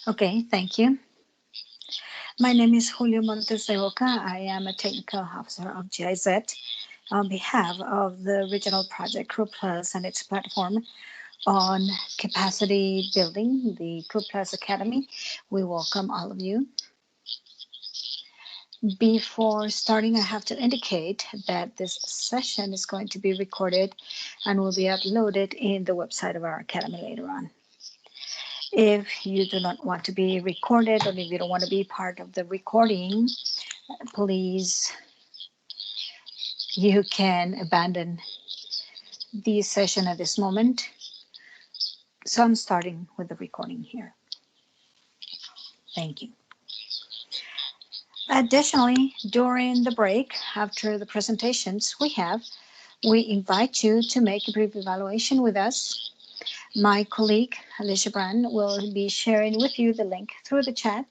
Okay, thank you. My name is Julio Montes de Oca. I am a technical officer of GIZ on behalf of the regional project Crew Plus and its platform on capacity building, the Crew Plus Academy. We welcome all of you. Before starting, I have to indicate that this session is going to be recorded and will be uploaded in the website of our academy later on. If you do not want to be recorded or if you don't want to be part of the recording, please, you can abandon the session at this moment. So I'm starting with the recording here. Thank you. Additionally, during the break, after the presentations we invite you to make a brief evaluation with us. My colleague, Alicia Brand, will be sharing with you the link through the chat,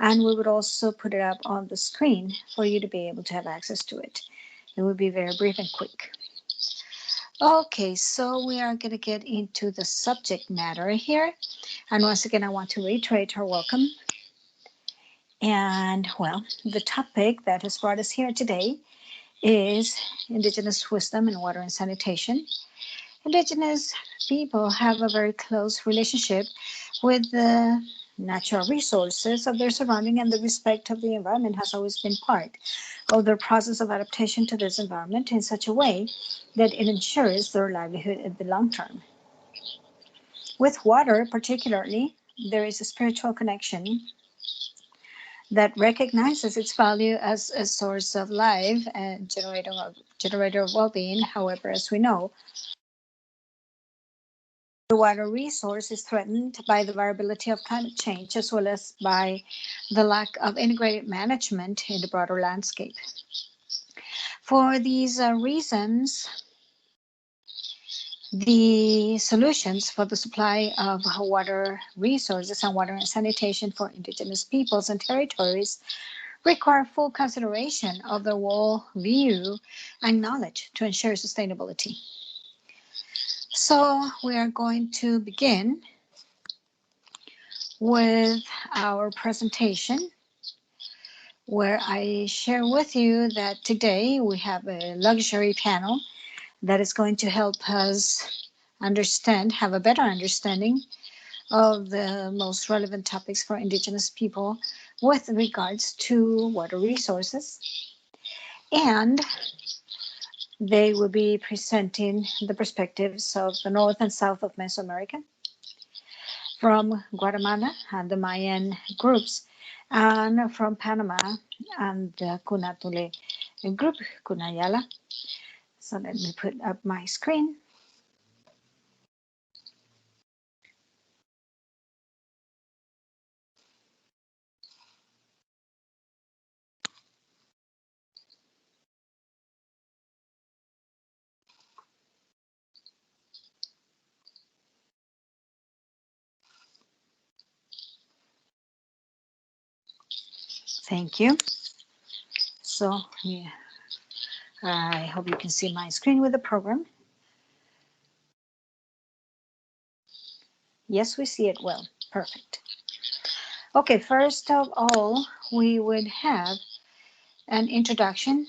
and we would also put it up on the screen for you to be able to have access to it. It will be very brief and quick. Okay, so we are going to get into the subject matter here. And once again, I want to reiterate our welcome. And well, the topic that has brought us here today is Indigenous wisdom in water and sanitation. Indigenous people have a very close relationship with the natural resources of their surrounding, and the respect of the environment has always been part of their process of adaptation to this environment in such a way that it ensures their livelihood in the long term. With water particularly, there is a spiritual connection that recognizes its value as a source of life and generator of well-being. However, as we know, the water resource is threatened by the variability of climate change as well as by the lack of integrated management in the broader landscape. For these reasons, the solutions for the supply of water resources and water and sanitation for Indigenous peoples and territories require full consideration of the worldview and knowledge to ensure sustainability. So we are going to begin with our presentation, where I share with you that today we have a luxury panel that is going to help us have a better understanding of the most relevant topics for Indigenous people with regards to water resources. And they will be presenting the perspectives of the North and South of Mesoamerica, from Guatemala and the Mayan groups, and from Panama and the Guna group, Gunayala. So let me put up my screen. Thank you. So yeah, I hope you can see my screen with the program. Yes, we see it well. Perfect. Okay, first of all, we would have an introduction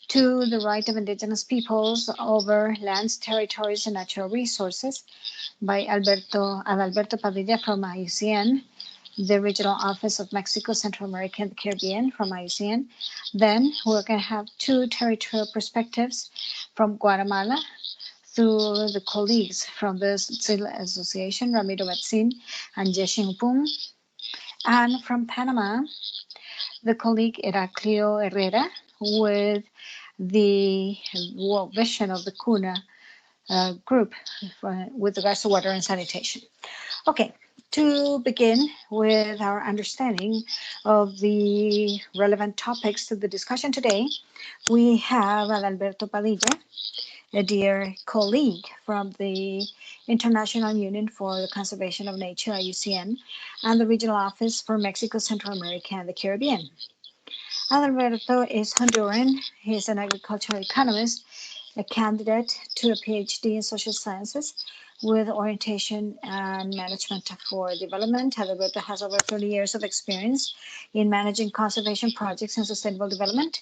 to the right of Indigenous peoples over lands, territories, and natural resources by Adalberto Padilla from IUCN, the Regional Office of Mexico, Central America, and the Caribbean from IUCN. Then we're going to have two territorial perspectives from Guatemala through the colleagues from the Civil Association, Ramiro Batzin and Yexing Pung. And from Panama, the colleague Heraclio Herrera with the vision of the Guna group with regards to water and sanitation. Okay, to begin with our understanding of the relevant topics to the discussion today, we have Adalberto Padilla, a dear colleague from the International Union for the Conservation of Nature, IUCN, and the Regional Office for Mexico, Central America, and the Caribbean. Adalberto is Honduran. He is an agricultural economist, a candidate to a PhD in social sciences with orientation and management for development. Adalberto has over 30 years of experience in managing conservation projects and sustainable development,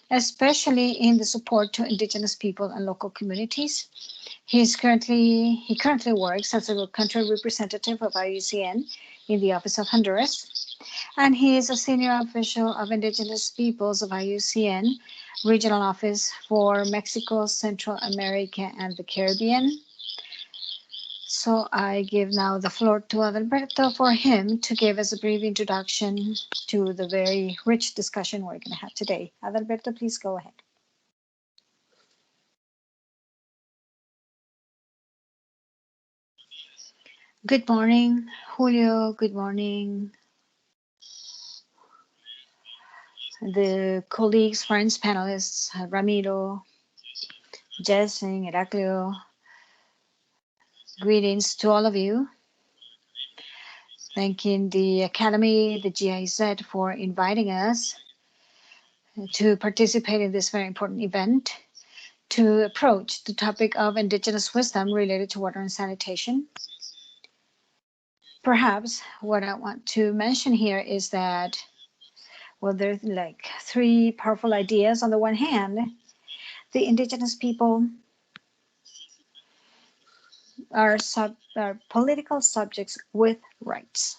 especially in the support to indigenous people and local communities. He currently works as a country representative of IUCN in the Office of Honduras, and he is a senior official of Indigenous Peoples of IUCN Regional Office for Mexico, Central America, and the Caribbean. So I give now the floor to Adalberto for him to give us a brief introduction to the very rich discussion we're going to have today. Adalberto, please go ahead. Good morning, Julio. Good morning, the colleagues, friends, panelists, Ramiro, Jessing, Heraclio. Greetings to all of you. Thanking the Academy, the GIZ for inviting us to participate in this very important event to approach the topic of indigenous wisdom related to water and sanitation. Perhaps what I want to mention here is that, well, there's like three powerful ideas. On the one hand, the indigenous people are political subjects with rights.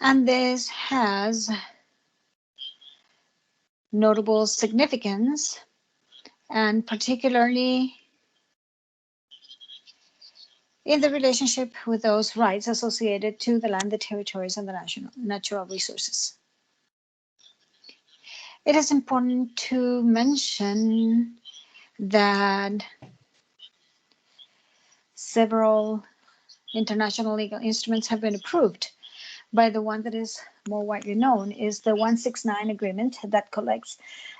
And this has notable significance, and particularly in the relationship with those rights associated to the land, the territories, and the natural resources. It is important to mention that several international legal instruments have been approved. By the one that is more widely known is the 169 agreement that collects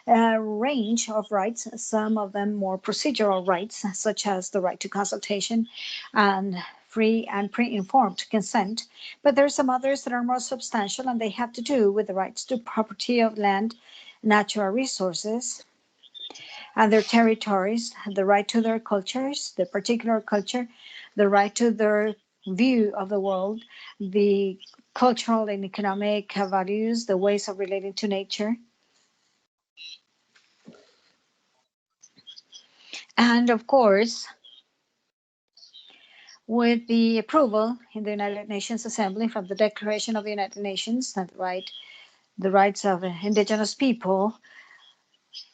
a range of rights, some of them more procedural rights, such as the right to consultation and free and pre-informed consent. But there are some others that are more substantial, and they have to do with the rights to property of land, natural resources, and their territories, the right to their cultures, their particular culture, the right to their view of the world, the cultural and economic values, the ways of relating to nature. And of course, with the approval in the United Nations Assembly from the Declaration of the United Nations that the rights of indigenous people,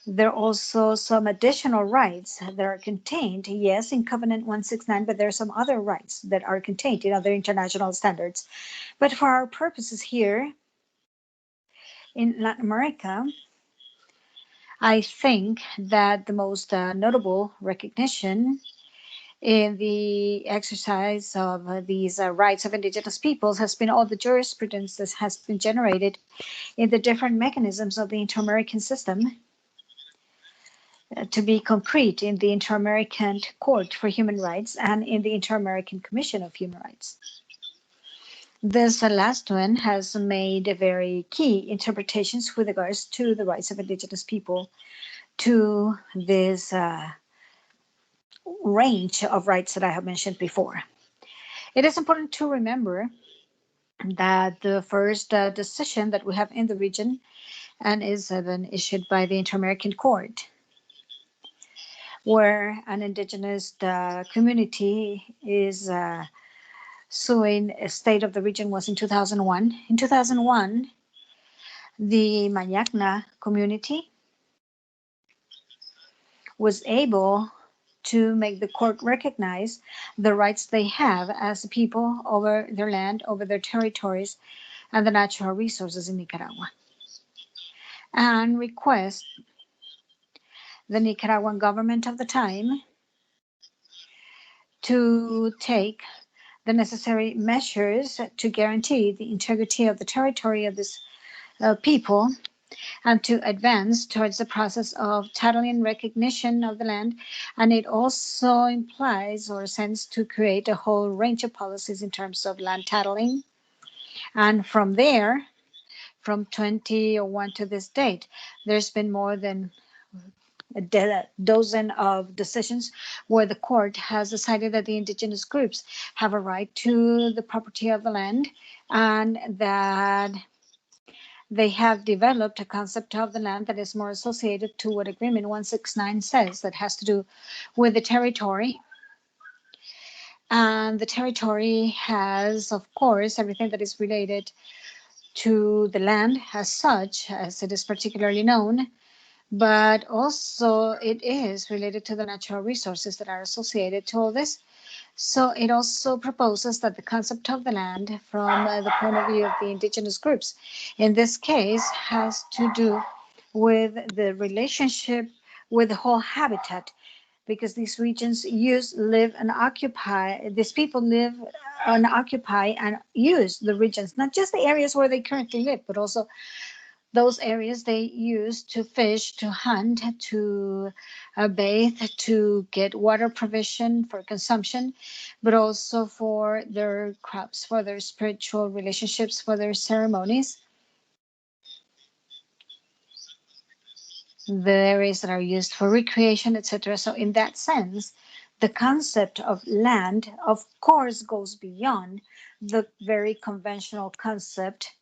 there are also some additional rights that are contained, yes, in Covenant 169, but there are some other rights that are contained in other international standards. But for our purposes here in Latin America, I think that the most notable recognition in the exercise of these rights of indigenous peoples has been all the jurisprudence that has been generated in the different mechanisms of the Inter-American system, to be concrete, in the Inter-American Court for Human Rights and in the Inter-American Commission of Human Rights. This last one has made very key interpretations with regards to the rights of indigenous people to this range of rights that I have mentioned before. It is important to remember that the first decision that we have in the region and is been issued by the Inter-American Court, where an indigenous community is suing a state of the region, was in 2001. In 2001, the Mayacna community was able to make the court recognize the rights they have as a people over their land, over their territories, and the natural resources in Nicaragua, and request the Nicaraguan government of the time to take the necessary measures to guarantee the integrity of the territory of this people, and to advance towards the process of titling and recognition of the land. And it also implies or sends to create a whole range of policies in terms of land titling. And from there, from 2001 to this date, there's been more than a dozen of decisions where the court has decided that the indigenous groups have a right to the property of the land, and that they have developed a concept of the land that is more associated to what Agreement 169 says, that has to do with the territory. And the territory has, of course, everything that is related to the land as such, as it is particularly known, but also it is related to the natural resources that are associated to all this. So it also proposes that the concept of the land from the point of view of the indigenous groups, in this case, has to do with the relationship with the whole habitat, because these regions live and occupy, these people live and occupy and use the regions, not just the areas where they currently live, but also those areas they use to fish, to hunt, to bathe, to get water provision for consumption, but also for their crops, for their spiritual relationships, for their ceremonies. The areas that are used for recreation, etc. So in that sense, the concept of land, of course, goes beyond the very conventional concept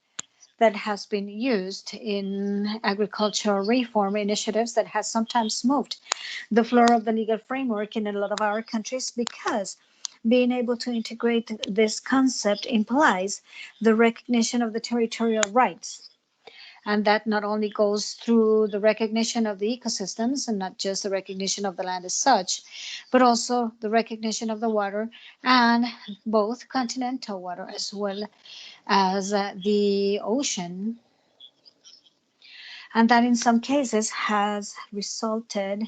that has been used in agricultural reform initiatives that has sometimes moved the floor of the legal framework in a lot of our countries, because being able to integrate this concept implies the recognition of the territorial rights. And that not only goes through the recognition of the ecosystems and not just the recognition of the land as such, but also the recognition of the water, and both continental water as well as the ocean. And that in some cases has resulted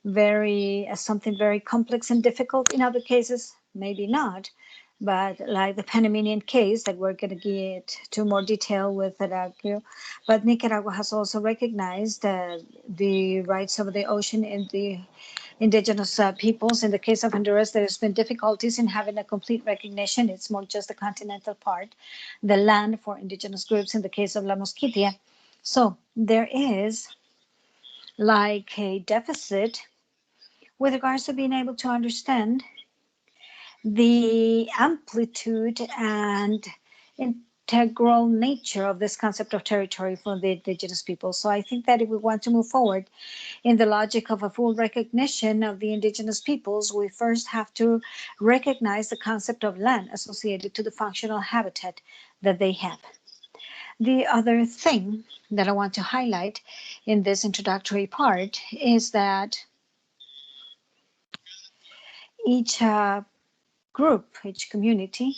as something very complex and difficult. In other cases, maybe not. But like the Panamanian case that we're going to get to more detail with Nicaragua. But Nicaragua has also recognized the rights of the ocean in the indigenous peoples. In the case of Honduras, there's been difficulties in having a complete recognition. It's more just the continental part, the land for indigenous groups in the case of La Mosquitia. So there is like a deficit with regards to being able to understand the amplitude and integral nature of this concept of territory for the indigenous people. So I think that if we want to move forward in the logic of a full recognition of the indigenous peoples, we first have to recognize the concept of land associated to the functional habitat that they have. The other thing that I want to highlight in this introductory part is that each group, each community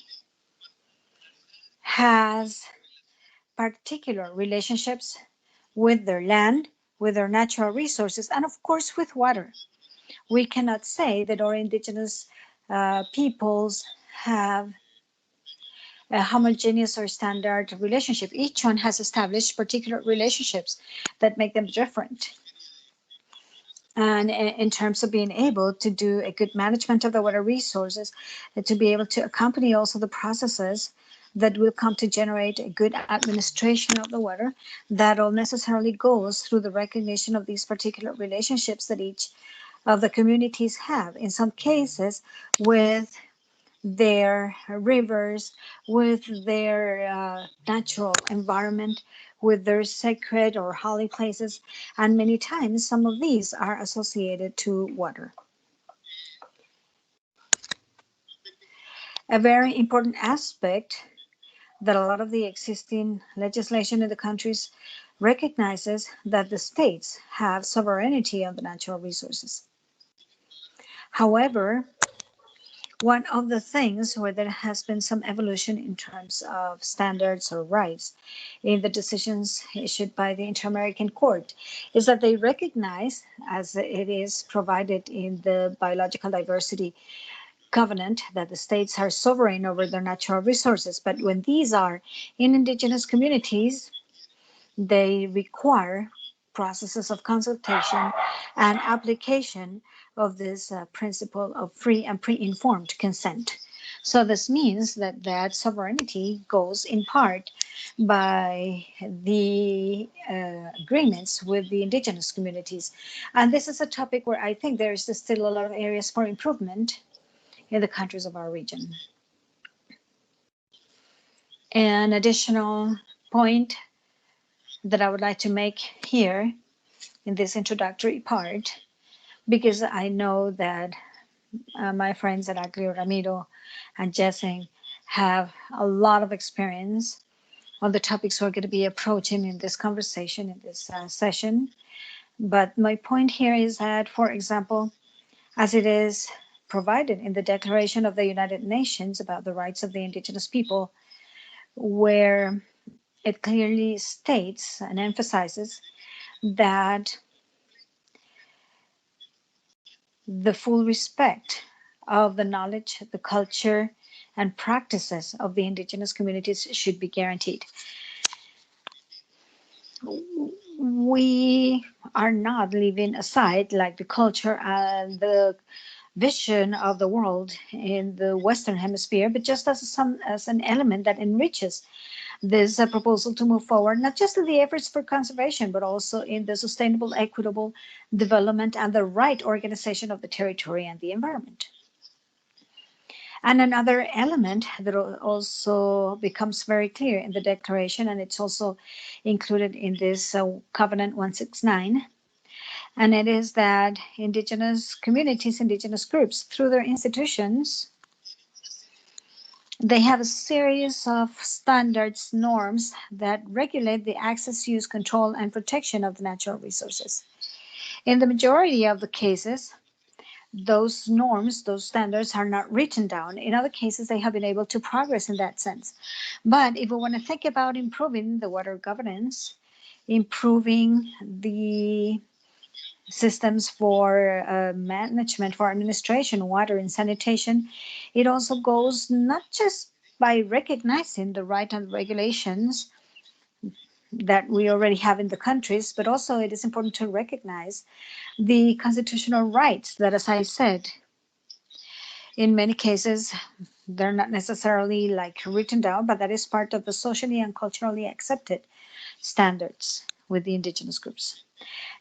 has particular relationships with their land, with their natural resources, and of course with water. We cannot say that our indigenous peoples have a homogeneous or standard relationship. Each one has established particular relationships that make them different. And in terms of being able to do a good management of the water resources, to be able to accompany also the processes that will come to generate a good administration of the water, that all necessarily goes through the recognition of these particular relationships that each of the communities have. In some cases, with their rivers, with their natural environment, with their sacred or holy places, and many times some of these are associated to water. A very important aspect that a lot of the existing legislation in the countries recognizes that the states have sovereignty on the natural resources. However, one of the things where there has been some evolution in terms of standards or rights in the decisions issued by the Inter-American Court is that they recognize, as it is provided in the Biological Diversity Covenant, that the states are sovereign over their natural resources. But when these are in indigenous communities, they require processes of consultation and application of this principle of free and pre-informed consent. So this means that that sovereignty goes in part by the agreements with the indigenous communities. And this is a topic where I think there is still a lot of areas for improvement in the countries of our region. An additional point that I would like to make here in this introductory part, because I know that my friends at Aglio Ramiro and Jessing have a lot of experience on the topics we're going to be approaching in this conversation, in this session. But my point here is that, for example, as it is provided in the Declaration of the United Nations about the rights of the indigenous people, where it clearly states and emphasizes that the full respect of the knowledge, the culture, and practices of the indigenous communities should be guaranteed. We are not leaving aside like the culture and the vision of the world in the Western Hemisphere, but just as an element that enriches this proposal to move forward, not just in the efforts for conservation, but also in the sustainable, equitable development and the right organization of the territory and the environment. And another element that also becomes very clear in the declaration, and it's also included in this Covenant 169, and it is that indigenous communities, indigenous groups, through their institutions, they have a series of standards, norms that regulate the access, use, control, and protection of the natural resources. In the majority of the cases, those norms, those standards are not written down. In other cases, they have been able to progress in that sense. But if we want to think about improving the water governance, improving the systems for management, for administration, water and sanitation, it also goes not just by recognizing the right and regulations that we already have in the countries, but also it is important to recognize the constitutional rights that, as I said, in many cases, they're not necessarily like written down, but that is part of the socially and culturally accepted standards with the indigenous groups.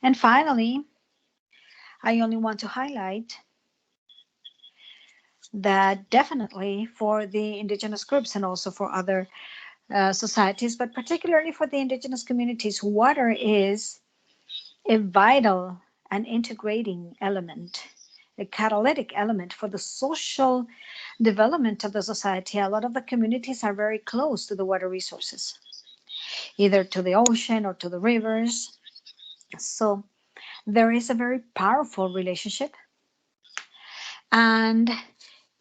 And finally, I only want to highlight that definitely for the indigenous groups and also for other societies, but particularly for the indigenous communities, water is a vital and integrating element, a catalytic element for the social development of the society. A lot of the communities are very close to the water resources, either to the ocean or to the rivers. So there is a very powerful relationship, and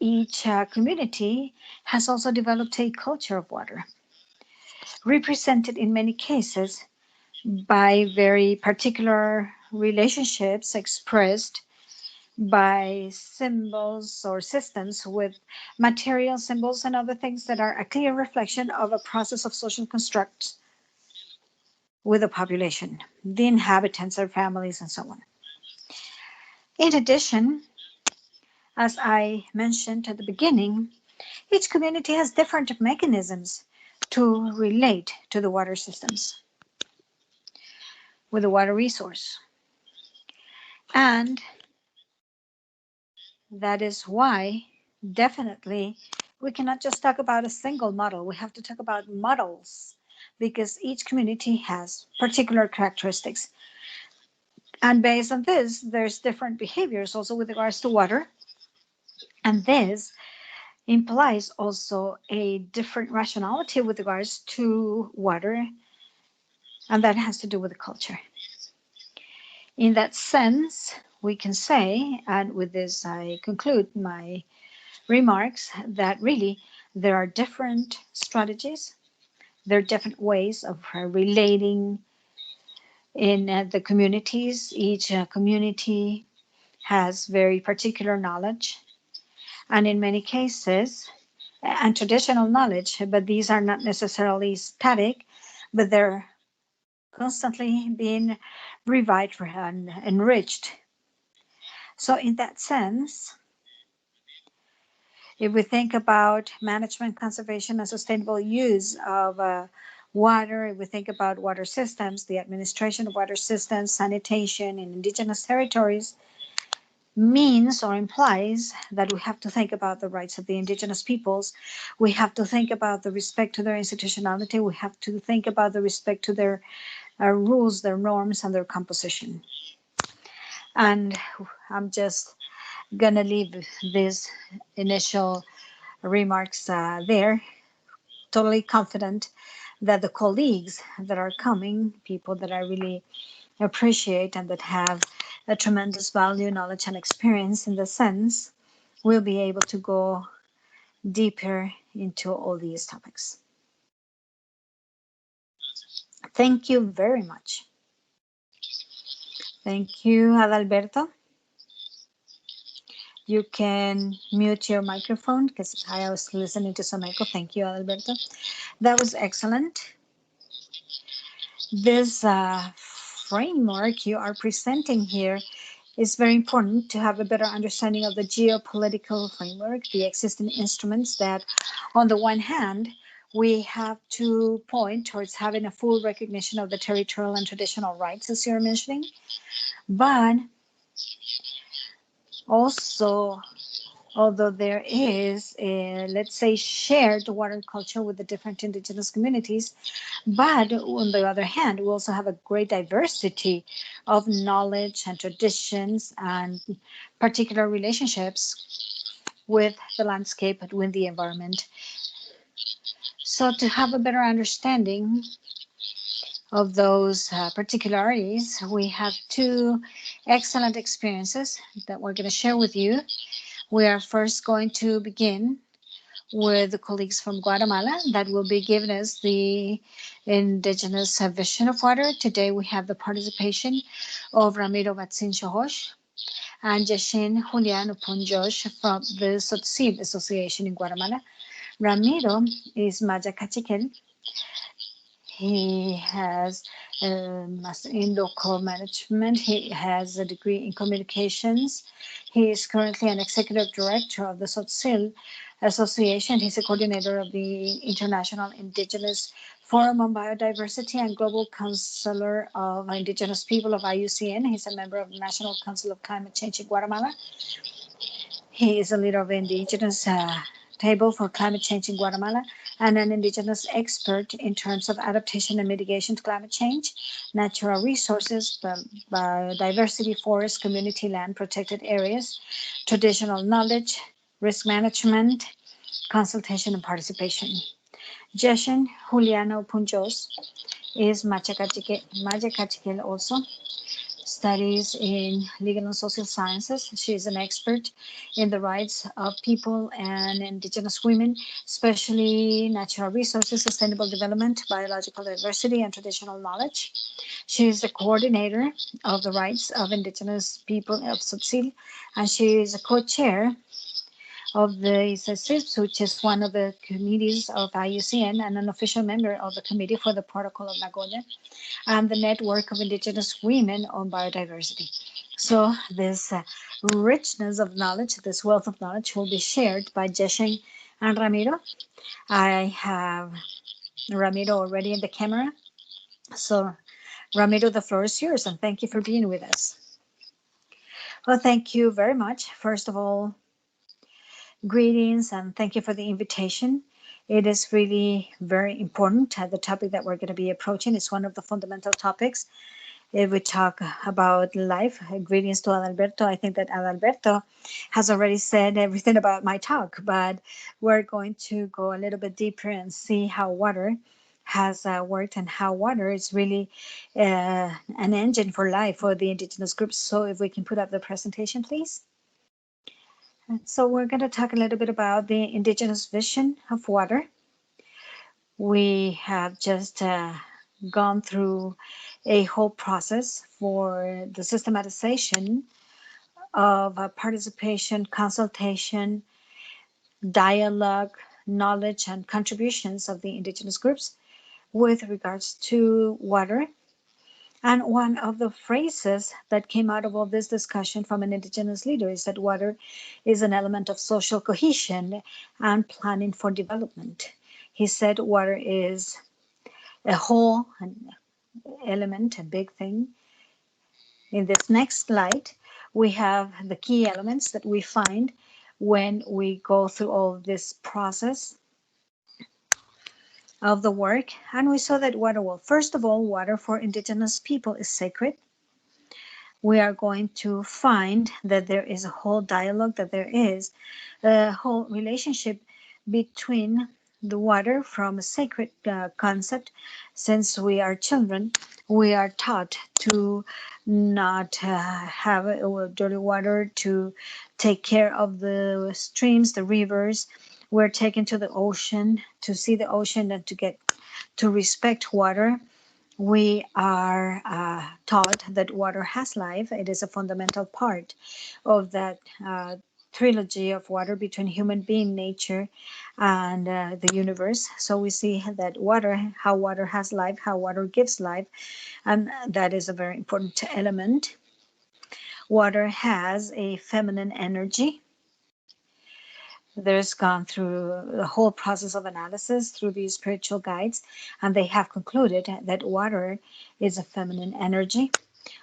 each community has also developed a culture of water, represented in many cases by very particular relationships expressed by symbols or systems with material symbols and other things that are a clear reflection of a process of social construct with the population, the inhabitants, their families, and so on. In addition, as I mentioned at the beginning, each community has different mechanisms to relate to the water systems with the water resource. And that is why definitely we cannot just talk about a single model. We have to talk about models because each community has particular characteristics. And based on this, there's different behaviors also with regards to water. And this implies also a different rationality with regards to water, and that has to do with the culture. In that sense, we can say, and with this I conclude my remarks, that really there are different strategies, there are different ways of relating in the communities. Each community has very particular knowledge, and in many cases, and traditional knowledge, but these are not necessarily static, but they're constantly being revived and enriched. So in that sense, If we think about management, conservation, and sustainable use of water, if we think about water systems, the administration of water systems, sanitation in indigenous territories, means or implies that we have to think about the rights of the indigenous peoples. We have to think about the respect to their institutionality. We have to think about the respect to their rules, their norms, and their composition. And I'm just gonna leave these initial remarks there, totally confident that the colleagues that are coming, people that I really appreciate and that have a tremendous value, knowledge, and experience in the sense, will be able to go deeper into all these topics. Thank you very much. Thank you, Adalberto. You can mute your microphone because I was listening to some echo. Thank you, Adalberto. That was excellent. This framework you are presenting here is very important to have a better understanding of the geopolitical framework, the existing instruments that, on the one hand, we have to point towards having a full recognition of the territorial and traditional rights, as you're mentioning, but also, although there is a, let's say, shared water culture with the different indigenous communities, but on the other hand, we also have a great diversity of knowledge and traditions and particular relationships with the landscape and with the environment. So to have a better understanding of those particularities, we have two excellent experiences that we're going to share with you. We are first going to begin with the colleagues from Guatemala that will be giving us the indigenous vision of water. Today we have the participation of Ramiro Batsin Shohosh and Yashin Julian Upunjosh from the Tzotzil Association in Guatemala. Ramiro is Maya Cachiquel. He has a master in local management. He has a degree in communications. He is currently an executive director of the Tzotzil Association. He's a coordinator of the International Indigenous Forum on Biodiversity and Global Counselor of Indigenous People of IUCN. He's a member of the National Council of Climate Change in Guatemala. He is a leader of the Indigenous Table for Climate Change in Guatemala and an indigenous expert in terms of adaptation and mitigation to climate change, natural resources, biodiversity, forest, community land, protected areas, traditional knowledge, risk management, consultation, and participation. Jeshen Juliano Punjos is Mayacachiquel also. Studies in legal and social sciences. She is an expert in the rights of people and indigenous women, especially natural resources, sustainable development, biological diversity, and traditional knowledge. She is the coordinator of the rights of indigenous people of Tzotzil, and she is a co-chair of the Statutes, which is one of the committees of IUCN and an official member of the Committee for the Protocol of Nagoya and the Network of Indigenous Women on Biodiversity. So this richness of knowledge, this wealth of knowledge will be shared by Jeshen and Ramiro. I have Ramiro already in the camera. So Ramiro, the floor is yours, and thank you for being with us. Well, thank you very much. First of all, greetings and thank you for the invitation. It is really very important. The topic that we're going to be approaching is one of the fundamental topics. If we talk about life, greetings to Adalberto. I think that Adalberto has already said everything about my talk, but we're going to go a little bit deeper and see how water has worked and how water is really an engine for life for the indigenous groups. So if we can put up the presentation, please. So we're going to talk a little bit about the indigenous vision of water. We have just gone through a whole process for the systematization of participation, consultation, dialogue, knowledge, and contributions of the indigenous groups with regards to water. And one of the phrases that came out of all this discussion from an indigenous leader is that water is an element of social cohesion and planning for development. He said water is a whole an element, a big thing. In this next slide, we have the key elements that we find when we go through all this process of the work. And we saw that water, well, first of all, water for indigenous people is sacred. We are going to find that there is a whole dialogue, that there is a whole relationship between the water from a sacred concept. Since we are children, we are taught to not have dirty water, to take care of the streams, the rivers. We're taken to the ocean to see the ocean and to get to respect water. We are taught that water has life. It is a fundamental part of that trilogy of water between human being, nature, and the universe. So we see that water, how water has life, how water gives life, and that is a very important element. Water has a feminine energy. There's gone through the whole process of analysis through these spiritual guides, and they have concluded that water is a feminine energy.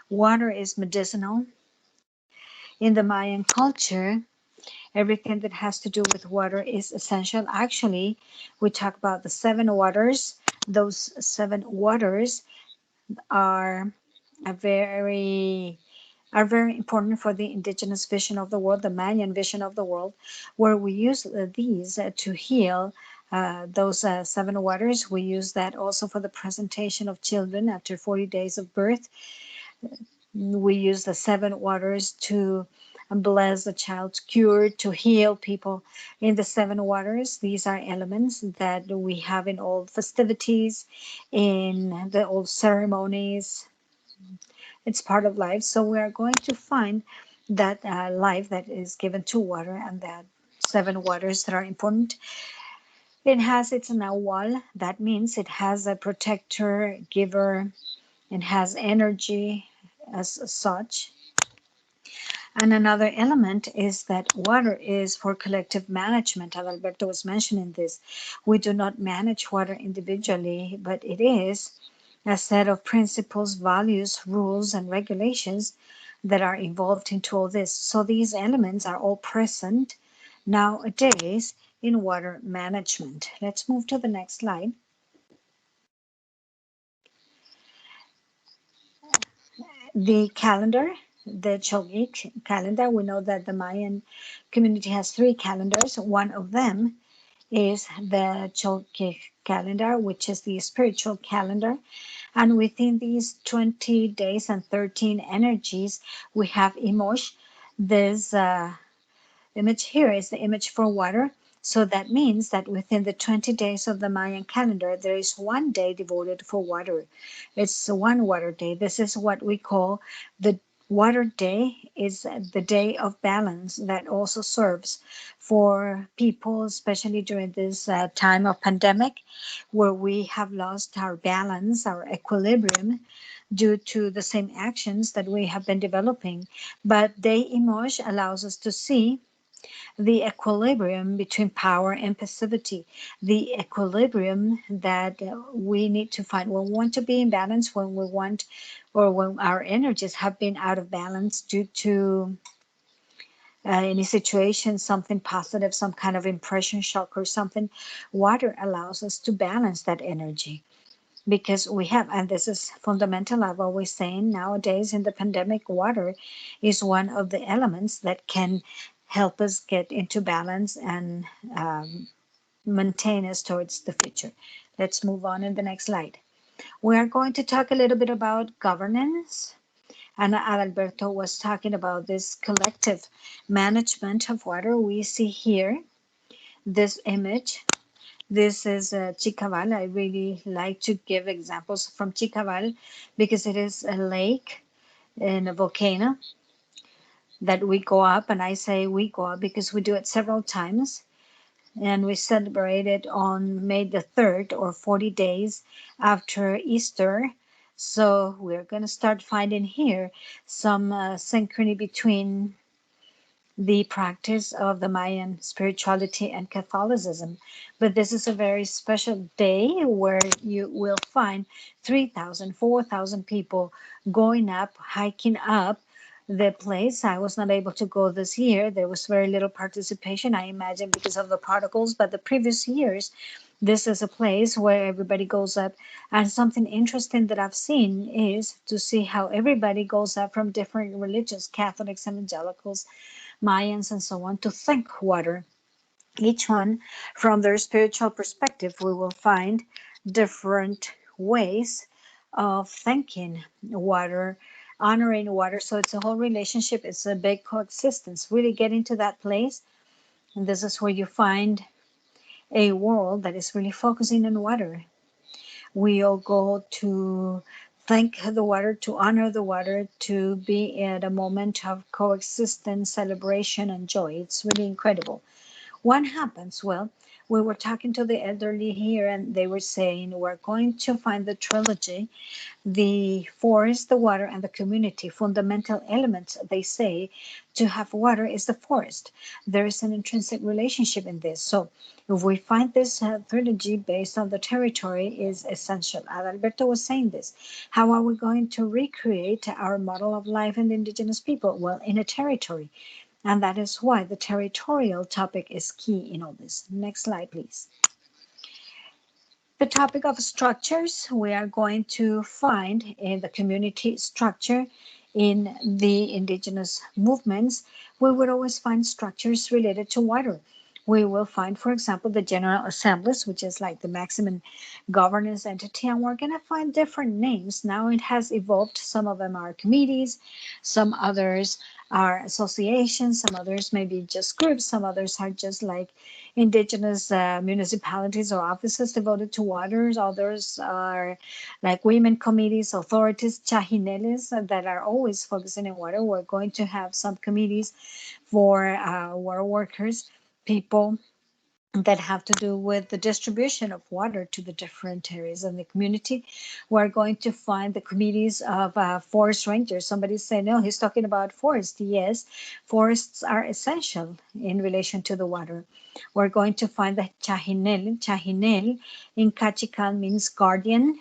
Water is medicinal. In the Mayan culture, everything that has to do with water is essential. Actually, we talk about the seven waters. Those seven waters are a very are very important for the indigenous vision of the world, the Mayan vision of the world, where we use these to heal those seven waters. We use that also for the presentation of children after 40 days of birth. We use the seven waters to bless the child's cure, to heal people in the seven waters. These are elements that we have in all festivities, in the old ceremonies. It's part of life. So we are going to find that life that is given to water and that seven waters that are important. It has its nawal. That means it has a protector, giver, and has energy as such. And another element is that water is for collective management. Alberto was mentioning this. We do not manage water individually, but it is a set of principles, values, rules, and regulations that are involved into all this. So these elements are all present nowadays in water management. Let's move to the next slide. The calendar, the Cholgic calendar, we know that the Mayan community has three calendars. One of them is the Cholgic calendar, which is the spiritual calendar. And within these 20 days and 13 energies, we have Imosh. This image here is the image for water. So that means that within the 20 days of the Mayan calendar, there is one day devoted for water. It's one water day. This is what we call the water day, is the day of balance that also serves for people, especially during this time of pandemic, where we have lost our balance, our equilibrium, due to the same actions that we have been developing. But Day Imosh allows us to see the equilibrium between power and passivity, the equilibrium that we need to find when we want to be in balance, when we want, or when our energies have been out of balance due to any situation, something positive, some kind of impression shock or something. Water allows us to balance that energy because we have, and this is fundamental, I've always saying nowadays in the pandemic, water is one of the elements that can help us get into balance and maintain us towards the future. Let's move on in the next slide. We are going to talk a little bit about governance. And Alberto was talking about this collective management of water. We see here this image. This is Chicaval. I really like to give examples from Chicaval because it is a lake and a volcano that we go up. And I say we go up because we do it several times. And we celebrate it on May the 3rd, or 40 days after Easter. So we're going to start finding here some synchrony between the practice of the Mayan spirituality and Catholicism. But this is a very special day where you will find 3,000, 4,000 people going up, hiking up the place. I was not able to go this year. There was very little participation, I imagine, because of the protocols. But the previous years, this is a place where everybody goes up. And something interesting that I've seen is to see how everybody goes up from different religions, Catholics, evangelicals, Mayans, and so on, to thank water. Each one from their spiritual perspective, we will find different ways of thanking water, honoring water. So it's a whole relationship. It's a big coexistence. Really getting to that place. And this is where you find a world that is really focusing on water. We all go to thank the water, to honor the water, to be at a moment of coexistence, celebration, and joy. It's really incredible. What happens? Well, we were talking to the elderly here, and they were saying we're going to find the trilogy, the forest, the water, and the community. Fundamental elements, they say, to have water is the forest. There is an intrinsic relationship in this. So if we find this trilogy based on the territory is essential. Adalberto was saying this. How are we going to recreate our model of life in the indigenous people? Well, in a territory. And that is why the territorial topic is key in all this. Next slide, please. The topic of structures, we are going to find in the community structure in the indigenous movements. We would always find structures related to water. We will find, for example, the General Assemblies, which is like the maximum governance entity, and we're going to find different names. Now it has evolved. Some of them are committees, some others are associations, some others maybe just groups, some others are just like indigenous municipalities or offices devoted to waters. Others are like women committees, authorities, chahineles that are always focusing on water. We're going to have some committees for water workers, people that have to do with the distribution of water to the different areas in the community. We're going to find the committees of forest rangers. Somebody say, no, he's talking about forest. Yes, forests are essential in relation to the water. We're going to find the chahinel. Chahinel in Cachical means guardian.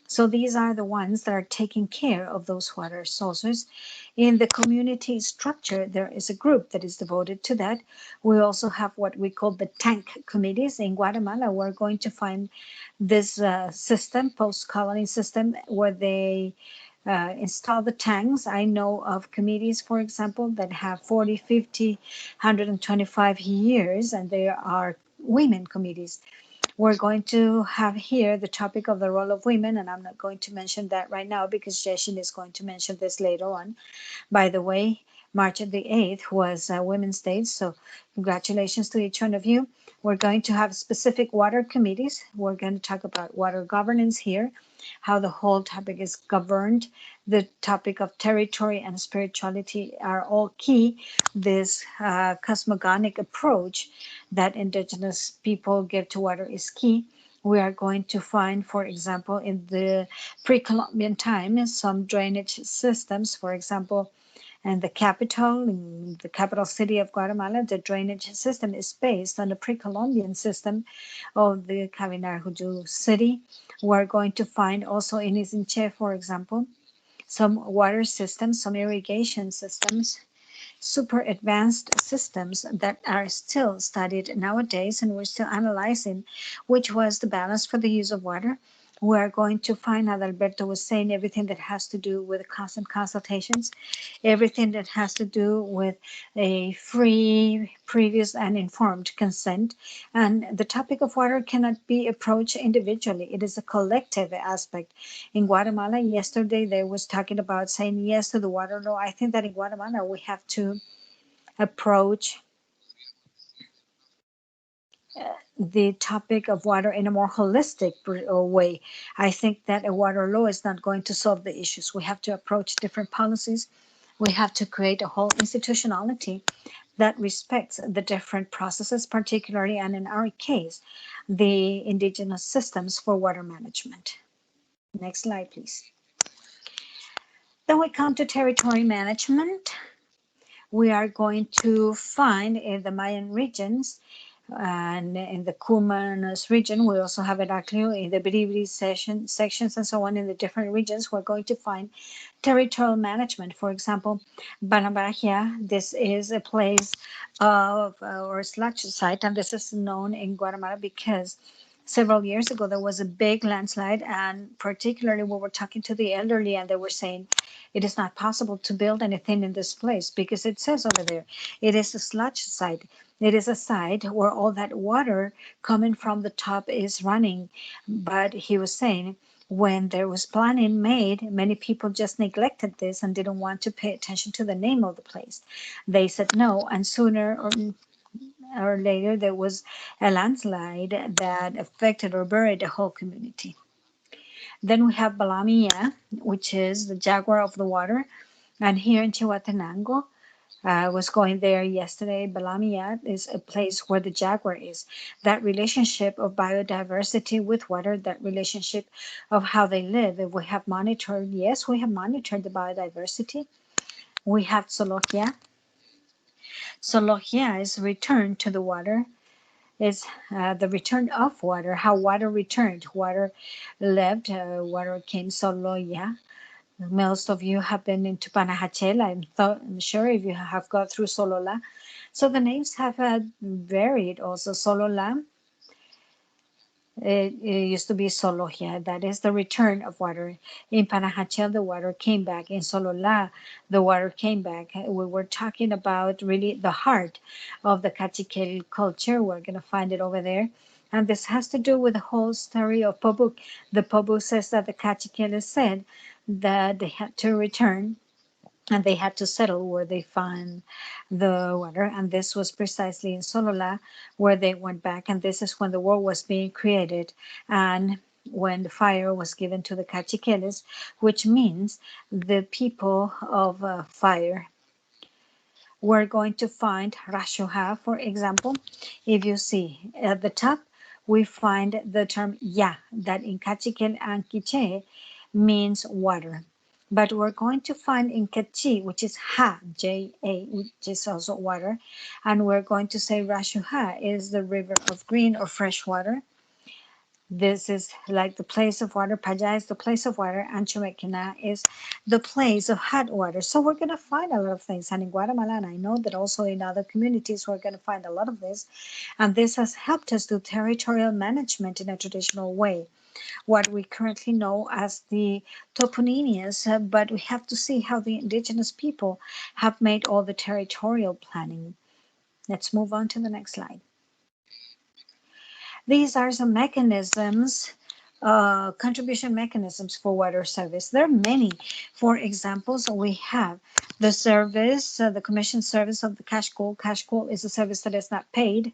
So these are the ones that are taking care of those water sources. In the community structure, there is a group that is devoted to that. We also have what we call the tank committees. In Guatemala, we're going to find this system, post-colony system, where they install the tanks. I know of committees, for example, that have 40, 50, 125 years, and they are women committees. We're going to have here the topic of the role of women, and I'm not going to mention that right now because Jeshin is going to mention this later on. By the way, March the 8th was Women's Day, so congratulations to each one of you. We're going to have specific water committees. We're going to talk about water governance here, how the whole topic is governed. The topic of territory and spirituality are all key. This cosmogonic approach that indigenous people give to water is key. We are going to find, for example, in the pre-Columbian time, some drainage systems, for example, and the capital, in the capital city of Guatemala, the drainage system is based on the pre-Columbian system of the Cabinarjudu city. We're going to find also in Izinche, for example, some water systems, some irrigation systems, super advanced systems that are still studied nowadays, and we're still analyzing which was the balance for the use of water. We're going to find, as Alberto was saying, everything that has to do with constant consultations, everything that has to do with a free, previous, and informed consent. And the topic of water cannot be approached individually. It is a collective aspect. In Guatemala, yesterday, they was talking about saying yes to the water law. I think that in Guatemala, we have to approach the topic of water in a more holistic way. I think that a water law is not going to solve the issues. We have to approach different policies. We have to create a whole institutionality that respects the different processes, particularly, and in our case, the indigenous systems for water management. Next slide, please. Then we come to territory management. We are going to find in the Mayan regions and in the Cumanos region, we also have it actually in the Biribiri sections and so on in the different regions. We're going to find territorial management. For example, Banabajia, this is a place of or sludge site, and this is known in Guatemala because several years ago there was a big landslide, and particularly we were talking to the elderly, and they were saying it is not possible to build anything in this place because it says over there it is a sludge site. It is a site where all that water coming from the top is running. But he was saying when there was planning made, many people just neglected this and didn't want to pay attention to the name of the place. They said no, and sooner or later there was a landslide that affected or buried the whole community. Then we have Balamia, which is the jaguar of the water. And here in Chihuatenango, I was going there yesterday. Balamia is a place where the jaguar is. That relationship of biodiversity with water, that relationship of how they live. If we have monitored, yes, we have monitored the biodiversity. We have Sologia. Sologia is return to the water. Is the return of water, how water returned. Water left, water came. Soloya. Most of you have been into Panajachel. I'm sure if you have gone through Solola. So the names have varied also. Solola, it used to be Solohia. That is the return of water. In Panajachel, the water came back. In Solola, the water came back. We were talking about really the heart of the Cachiquel culture. We're going to find it over there. And this has to do with the whole story of Pobuk. The Pobuk says that the Cachiqueles said that they had to return and they had to settle where they found the water. And this was precisely in Solola where they went back. And this is when the world was being created and when the fire was given to the Cachiqueles, which means the people of fire. We're going to find Rashuha, for example. If you see at the top, we find the term ya, that in Cachiquel and Quiche means water. But we're going to find in Quechua, which is ha, J-A, which is also water. And we're going to say Rashuha is the river of green or fresh water. This is like the place of water. Paya is the place of water. And Chumequina is the place of hot water. So we're going to find a lot of things. And in Guatemala, and I know that also in other communities, we're going to find a lot of this. And this has helped us do territorial management in a traditional way. What we currently know as the toponymias, but we have to see how the indigenous people have made all the territorial planning. Let's move on to the next slide. These are some mechanisms, contribution mechanisms for water service. There are many. For examples, we have the service, the commission service of the cash call. Cash call is a service that is not paid.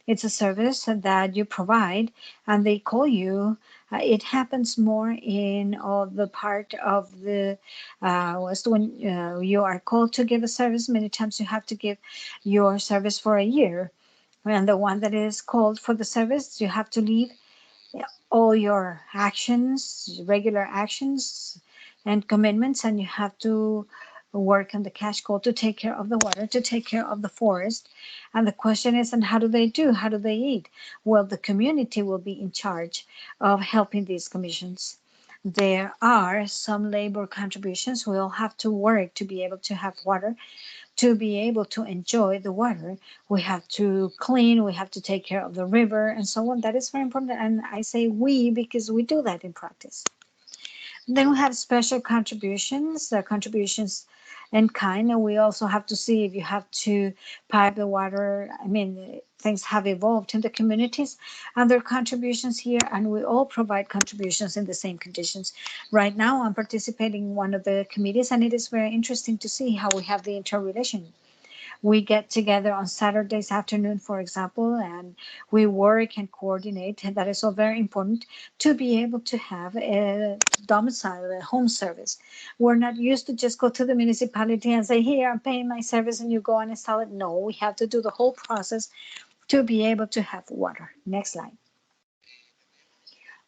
It's a service that you provide and they call you. It happens more in all the part of the West when you are called to give a service. Many times you have to give your service for a year. And the one that is called for the service, you have to leave all your actions, regular actions and commitments, and you have to work on the cash call to take care of the water, to take care of the forest. And the question is, and how do they do? How do they eat? Well, the community will be in charge of helping these commissions. There are some labor contributions. We'll have to work to be able to have water, to be able to enjoy the water. We have to clean, we have to take care of the river and so on. That is very important. And I say we because we do that in practice. Then we have special contributions, contributions in kind. And we also have to see if you have to pipe the water. I mean, things have evolved in the communities and there are contributions here, and we all provide contributions in the same conditions. Right now, I'm participating in one of the committees, and it is very interesting to see how we have the interrelation. We get together on Saturdays afternoon, for example, and we work and coordinate. And that is all very important to be able to have a domicile, a home service. We're not used to just go to the municipality and say, here, I'm paying my service, and you go and install it. No, we have to do the whole process to be able to have water. Next slide.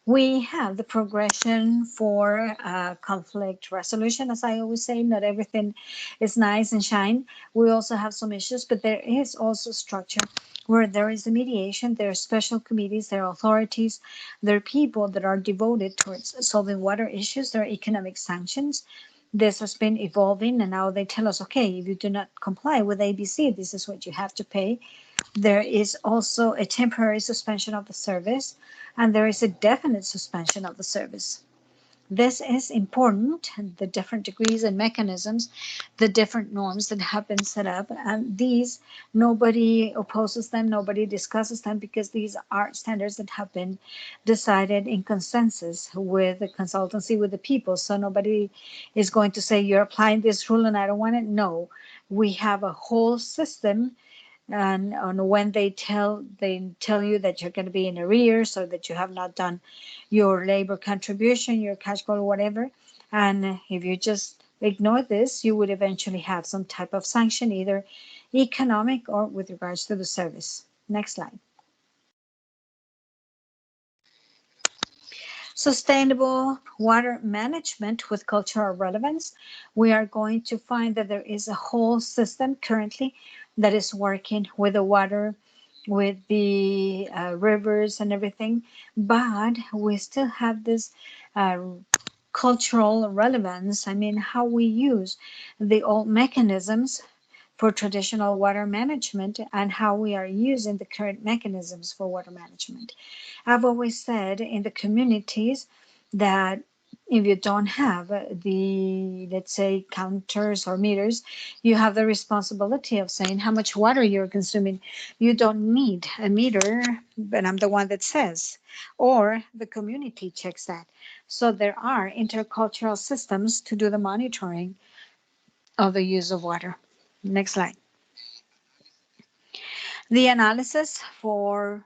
We have the progression for conflict resolution. As I always say, not everything is nice and shine. We also have some issues, but there is also structure where there is a mediation, there are special committees, there are authorities, there are people that are devoted towards solving water issues, there are economic sanctions. This has been evolving, and now they tell us, okay, if you do not comply with ABC, this is what you have to pay. There is also a temporary suspension of the service, and there is a definite suspension of the service. This is important, the different degrees and mechanisms, the different norms that have been set up, and these, nobody opposes them, nobody discusses them, because these are standards that have been decided in consensus with the consultancy, with the people. So nobody is going to say, you're applying this rule and I don't want it. No, we have a whole system, and on when they tell you that you're going to be in arrears, or that you have not done your labor contribution, your cash flow, whatever, and if you just ignore this, you would eventually have some type of sanction, either economic or with regards to the service. Next slide. Sustainable water management with cultural relevance. We are going to find that there is a whole system currently that is working with the water, with the rivers and everything, but we still have this cultural relevance. I mean, how we use the old mechanisms for traditional water management and how we are using the current mechanisms for water management. I've always said in the communities that if you don't have the, let's say, counters or meters, you have the responsibility of saying how much water you're consuming. You don't need a meter, but I'm the one that says, or the community checks that. So there are intercultural systems to do the monitoring of the use of water. Next slide. The analysis for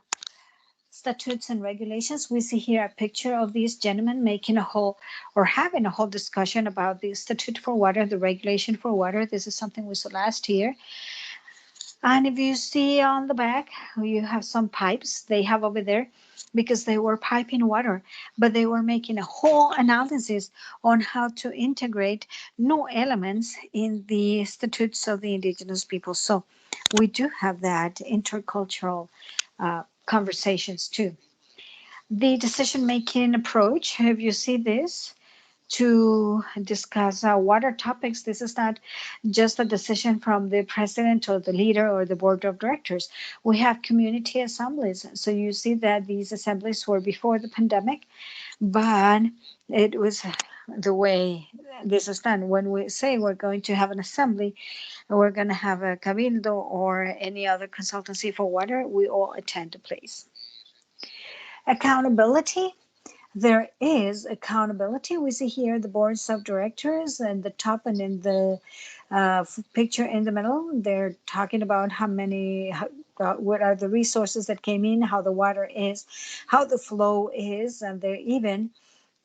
statutes and regulations. We see here a picture of these gentlemen making a whole, or having a whole discussion about the statute for water, the regulation for water. This is something we saw last year. And if you see on the back, you have some pipes they have over there, because they were piping water, but they were making a whole analysis on how to integrate new elements in the statutes of the indigenous people. So we do have that intercultural conversations too. The decision-making approach, if you see this, to discuss water topics. This is not just a decision from the president or the leader or the board of directors. We have community assemblies. So you see that these assemblies were before the pandemic, but it was the way this is done. When we say we're going to have an assembly, we're going to have a cabildo or any other consultancy for water, we all attend a place. Accountability. There is accountability. We see here the boards of directors and the top, and in the picture in the middle, they're talking about how many, what are the resources that came in, how the water is, how the flow is, and they even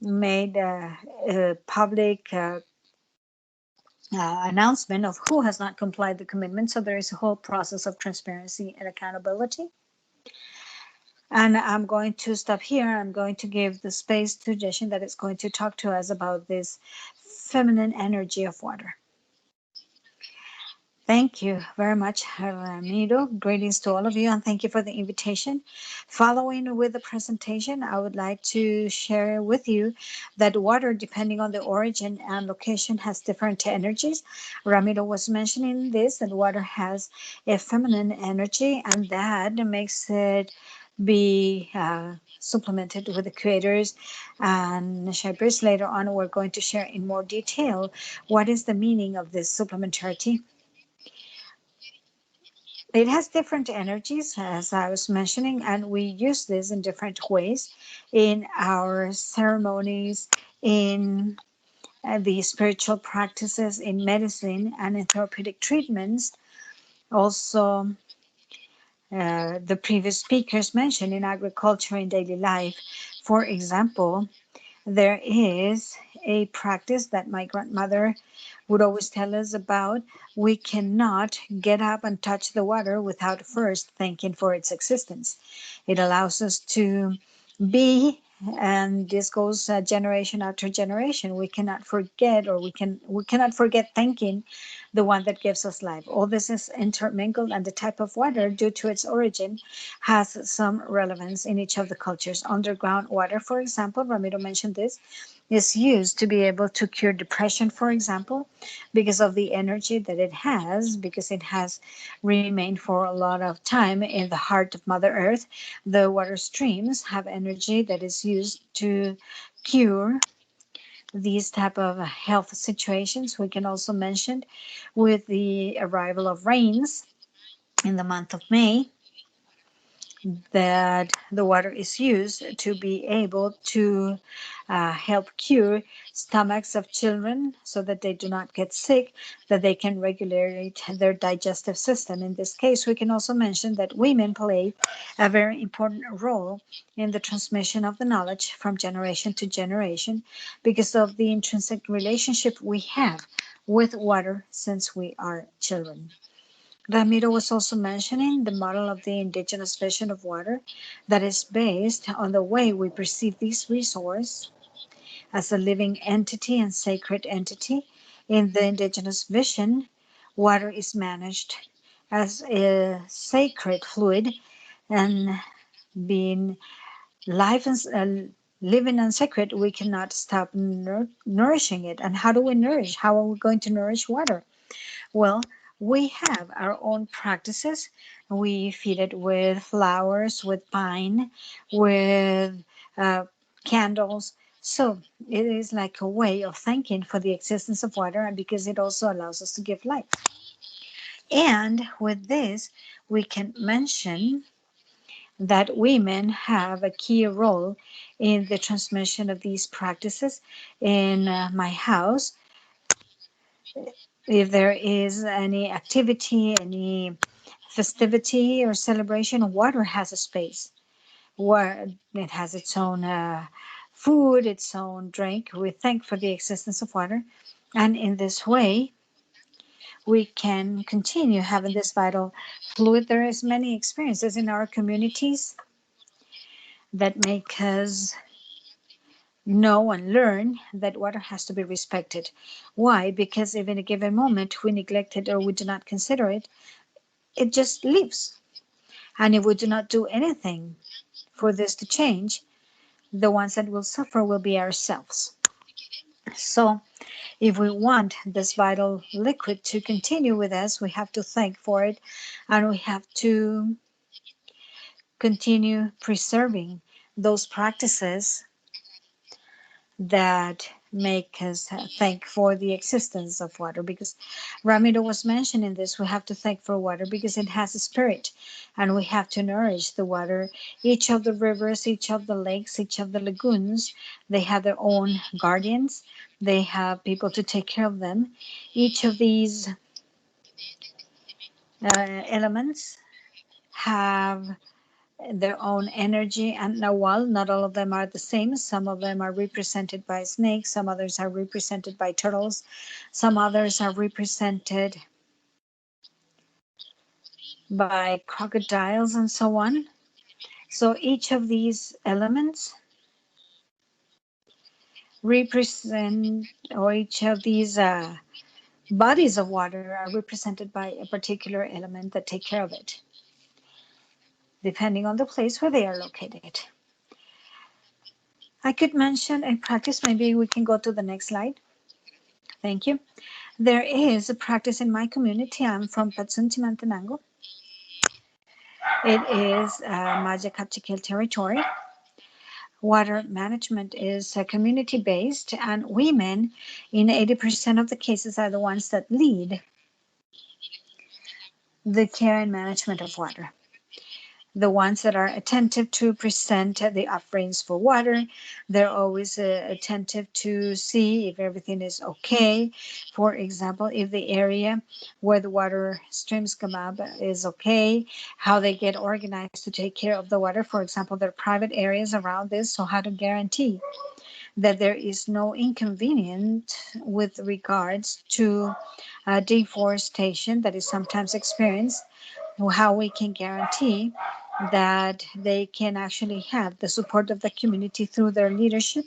made a public announcement of who has not complied the commitment. So there is a whole process of transparency and accountability. And I'm going to stop here. I'm going to give the space to Jeshin that is going to talk to us about this feminine energy of water. Thank you very much, Ramiro. Greetings to all of you, and thank you for the invitation. Following with the presentation, I would like to share with you that water, depending on the origin and location, has different energies. Ramiro was mentioning this, that water has a feminine energy, and that makes it be supplemented with the creators and shapers. Later on, we're going to share in more detail what is the meaning of this supplementarity. It has different energies, as I was mentioning, and we use this in different ways in our ceremonies, in the spiritual practices, in medicine, and in therapeutic treatments. Also, the previous speakers mentioned in agriculture in daily life. For example, there is a practice that my grandmother would always tell us about. We cannot get up and touch the water without first thanking for its existence. It allows us to be and this goes generation after generation. We cannot forget, or we cannot forget thanking the one that gives us life. All this is intermingled, and the type of water, due to its origin, has some relevance in each of the cultures. Underground water, for example, Ramiro mentioned this, is used to be able to cure depression, for example, because of the energy that it has, because it has remained for a lot of time in the heart of Mother Earth. The water streams have energy that is used to cure these type of health situations. We can also mention with the arrival of rains in the month of May, that the water is used to be able to help cure stomachs of children so that they do not get sick, that they can regulate their digestive system. In this case, we can also mention that women play a very important role in the transmission of the knowledge from generation to generation because of the intrinsic relationship we have with water since we are children. Ramiro was also mentioning the model of the indigenous vision of water that is based on the way we perceive this resource as a living entity and sacred entity. In the indigenous vision, water is managed as a sacred fluid, and being life and living and sacred, we cannot stop nourishing it. And how do we nourish? How are we going to nourish water? Well, we have our own practices. We feed it with flowers, with pine, with uh, candles. So it is like a way of thanking for the existence of water, and because it also allows us to give life. And with this, we can mention that women have a key role in the transmission of these practices. In my house, if there is any activity, any festivity or celebration, water has a space where it has its own food, its own drink. We thank for the existence of water. And in this way, we can continue having this vital fluid. There is many experiences in our communities that make us know and learn that water has to be respected. Why? Because if in a given moment we neglect it or we do not consider it, it just leaves. And if we do not do anything for this to change, the ones that will suffer will be ourselves. So if we want this vital liquid to continue with us, we have to thank for it, and we have to continue preserving those practices that make us thank for the existence of water. Because Ramiro was mentioning this, we have to thank for water because it has a spirit, and we have to nourish the water. Each of the rivers, each of the lakes, each of the lagoons, they have their own guardians. They have people to take care of them. Each of these elements have their own energy, and now, while not all of them are the same, some of them are represented by snakes, some others are represented by turtles, some others are represented by crocodiles, and so on. So each of these elements represent, or each of these bodies of water are represented by a particular element that take care of it, depending on the place where they are located. I could mention a practice. Maybe we can go to the next slide. Thank you. There is a practice in my community. I'm from Patsuntimantenango. It is Maya Capchiquel territory. Water management is community-based, and women in 80% of the cases are the ones that lead the care and management of water. The ones that are attentive to present the offerings for water. They're always attentive to see if everything is okay. For example, if the area where the water streams come up is okay, how they get organized to take care of the water. For example, there are private areas around this, so how to guarantee that there is no inconvenience with regards to deforestation that is sometimes experienced, how we can guarantee that they can actually have the support of the community through their leadership.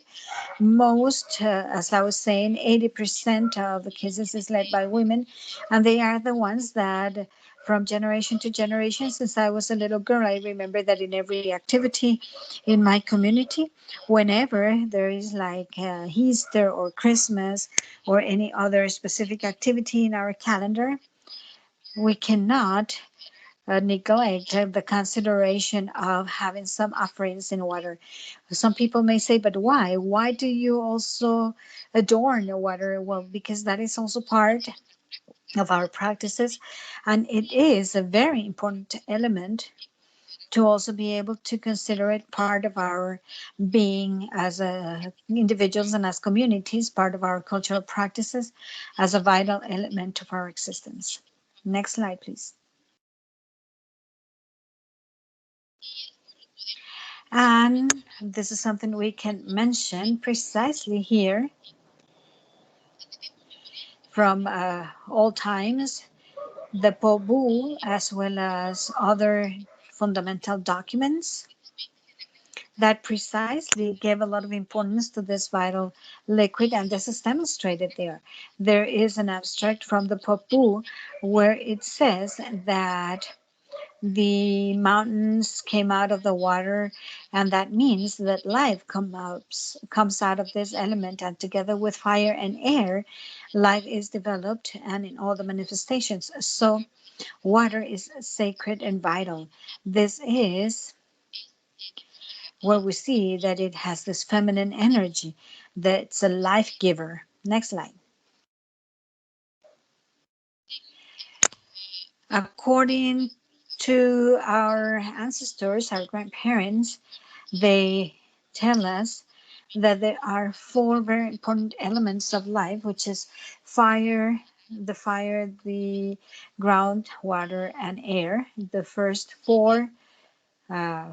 Most, as I was saying, 80% of the cases is led by women, and they are the ones that from generation to generation, since I was a little girl, I remember that in every activity in my community, whenever there is like Easter or Christmas or any other specific activity in our calendar, we cannot neglect the consideration of having some offerings in water. Some people may say, but why? Why do you also adorn the water? Well, because that is also part of our practices, and it is a very important element to also be able to consider it part of our being as individuals and as communities, part of our cultural practices, as a vital element of our existence. Next slide, please. And this is something we can mention precisely here from all times, the POBU, as well as other fundamental documents that precisely give a lot of importance to this vital liquid, and this is demonstrated there. There is an abstract from the POBU where it says that the mountains came out of the water, and that means that life comes out of this element, and together with fire and air, life is developed and in all the manifestations. So water is sacred and vital. This is where we see that it has this feminine energy, that's a life giver. Next slide. According to our ancestors, our grandparents, they tell us that there are four very important elements of life, which is fire, the ground, water, and air. The first four uh,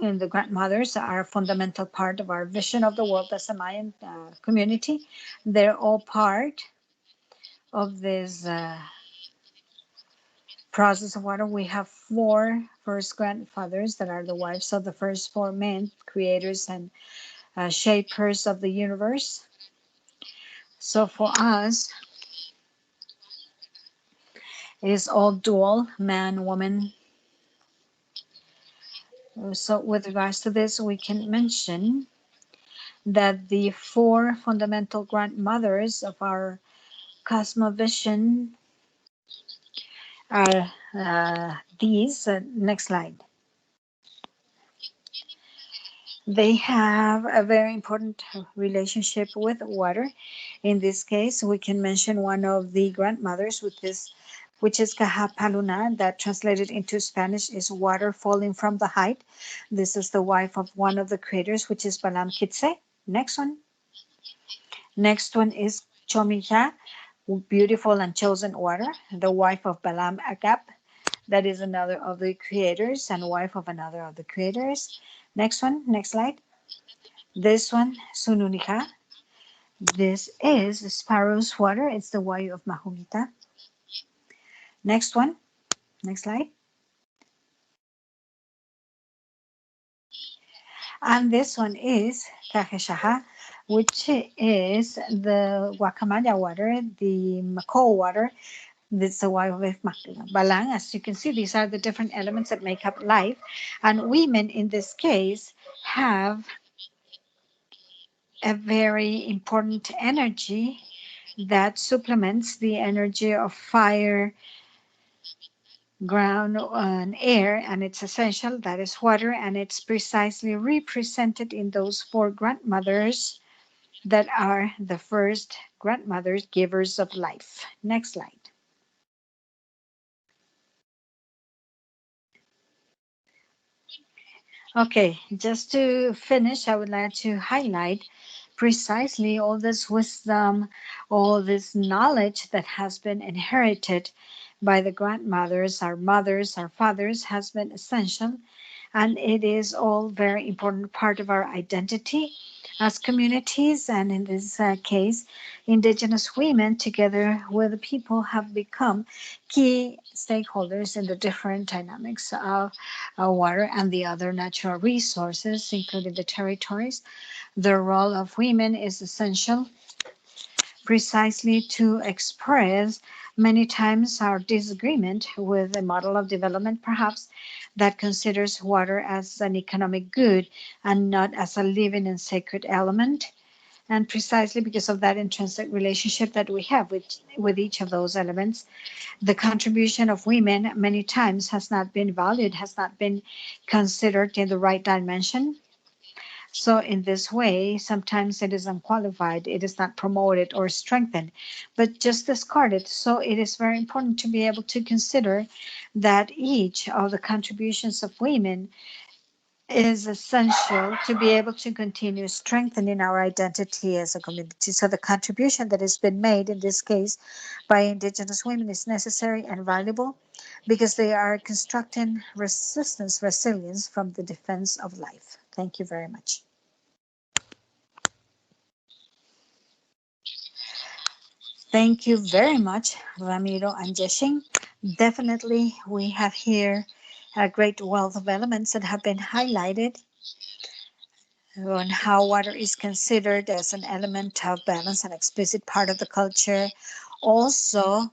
and the grandmothers are a fundamental part of our vision of the world as a Mayan community. They're all part of this process of water. We have four first grandfathers that are the wives of the first four men, creators and shapers of the universe. So for us, it is all dual, man, woman. So with regards to this, we can mention that the four fundamental grandmothers of our cosmovision are these. Next slide. They have a very important relationship with water. In this case, we can mention one of the grandmothers with this, which is Kahapaluna, that translated into Spanish is water falling from the height. This is the wife of one of the creators, which is Balam Kitse. Next one. Next one is Chomija, beautiful and chosen water, the wife of Balam Agap. That is another of the creators and wife of another of the creators. Next one, next slide. This one, Sununika. This is Sparrow's water. It's the wife of Mahumita. Next one, next slide. And this one is Kaheshaha, which is the Guacamaya water, the Mako water. This is the wife of Balang. As you can see, these are the different elements that make up life. And women in this case have a very important energy that supplements the energy of fire, ground, and air, and it's essential. That is water, and it's precisely represented in those four grandmothers that are the first grandmothers givers of life. Next slide. Okay, just to finish, I would like to highlight precisely all this wisdom, all this knowledge that has been inherited by the grandmothers, our mothers, our fathers, has been essential. And it is all very important part of our identity as communities, and in this case, Indigenous women, together with the people, have become key stakeholders in the different dynamics of water and the other natural resources, including the territories. The role of women is essential precisely to express many times our disagreement with a model of development, perhaps, that considers water as an economic good and not as a living and sacred element. And precisely because of that intrinsic relationship that we have with each of those elements, the contribution of women many times has not been valued, has not been considered in the right dimension. So in this way, sometimes it is unqualified, it is not promoted or strengthened, but just discarded. So it is very important to be able to consider that each of the contributions of women is essential to be able to continue strengthening our identity as a community. So the contribution that has been made in this case by Indigenous women is necessary and valuable because they are constructing resistance, resilience from the defense of life. Thank you very much. Thank you very much, Ramiro and Jeshing. Definitely, we have here a great wealth of elements that have been highlighted on how water is considered as an element of balance, an explicit part of the culture. Also,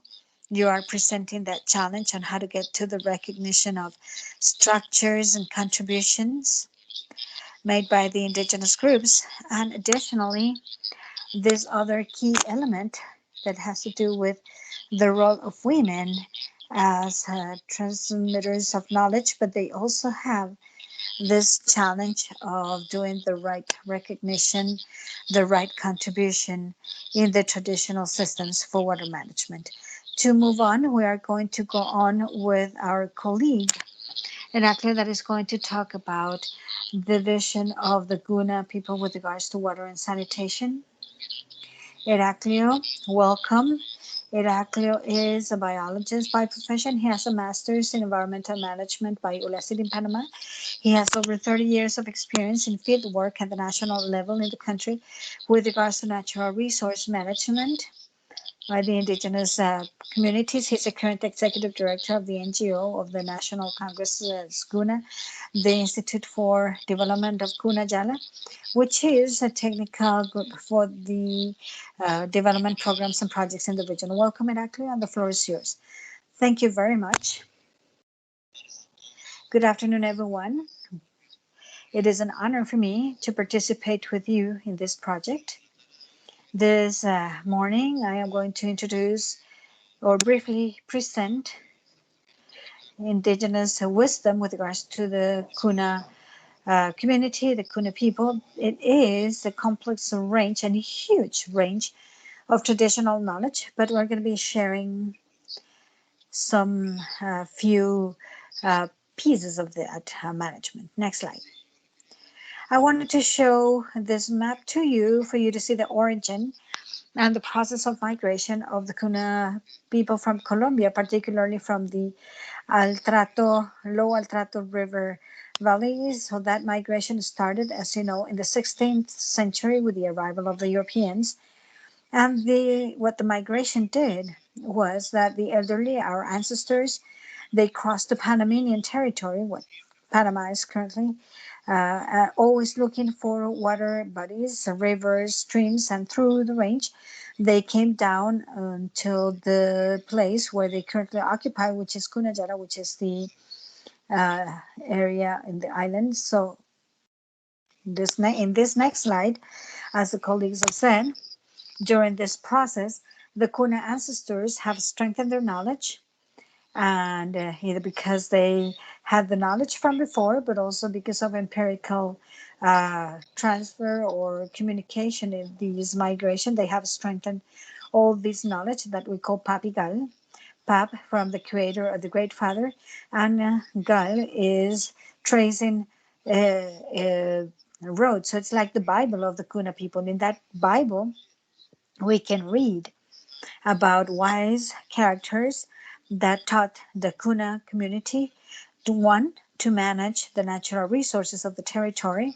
you are presenting that challenge on how to get to the recognition of structures and contributions made by the indigenous groups. And additionally, this other key element that has to do with the role of women as transmitters of knowledge, but they also have this challenge of doing the right recognition, the right contribution in the traditional systems for water management. To move on, we are going to go on with our colleague, Heraclio, that is going to talk about the vision of the Guna people with regards to water and sanitation. Heraclio, welcome. Heraclio is a biologist by profession. He has a master's in environmental management by University in Panama. He has over 30 years of experience in field work at the national level in the country with regards to natural resource management by the indigenous communities. He's the current executive director of the NGO of the National Congress Guna, the Institute for Development of Guna Jala, which is a technical group for the development programs and projects in the region. Welcome, Heraclio, and the floor is yours. Thank you very much. Good afternoon, everyone. It is an honor for me to participate with you in this project. This morning, I am going to introduce or briefly present indigenous wisdom with regards to the Guna community, the Guna people. It is a complex range and a huge range of traditional knowledge, but we're going to be sharing some few pieces of that management. Next slide. I wanted to show this map to you for you to see the origin and the process of migration of the Guna people from Colombia, particularly from the Low Altrato River valleys. So that migration started, as you know, in the 16th century with the arrival of the Europeans. And what the migration did was that the elderly, our ancestors, they crossed the Panamanian territory, what Panama is currently, always looking for water bodies, rivers, streams, and through the range, they came down until the place where they currently occupy, which is Cunajara, which is the area in the island. So in this next slide, as the colleagues have said, during this process, the Kuna ancestors have strengthened their knowledge, and either because they had the knowledge from before, but also because of empirical transfer or communication in these migration, they have strengthened all this knowledge that we call Papigal. Pap from the creator or the great father, and Gal is tracing a road. So it's like the Bible of the Kuna people. In that Bible, we can read about wise characters that taught the Kuna community to manage the natural resources of the territory,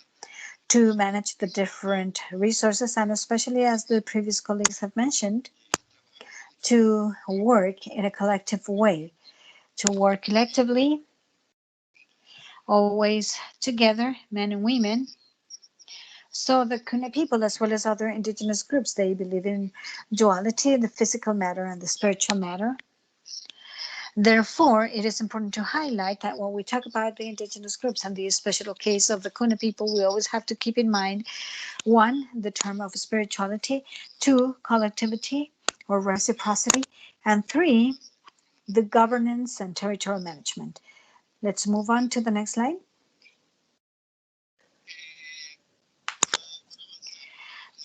to manage the different resources, and especially, as the previous colleagues have mentioned, to work in a collective way, to work collectively, always together, men and women. So the Kuna people, as well as other indigenous groups, they believe in duality, the physical matter and the spiritual matter. Therefore, it is important to highlight that when we talk about the indigenous groups and the special case of the Kuna people, we always have to keep in mind, one, the term of spirituality, two, collectivity or reciprocity, and three, the governance and territorial management. Let's move on to the next slide.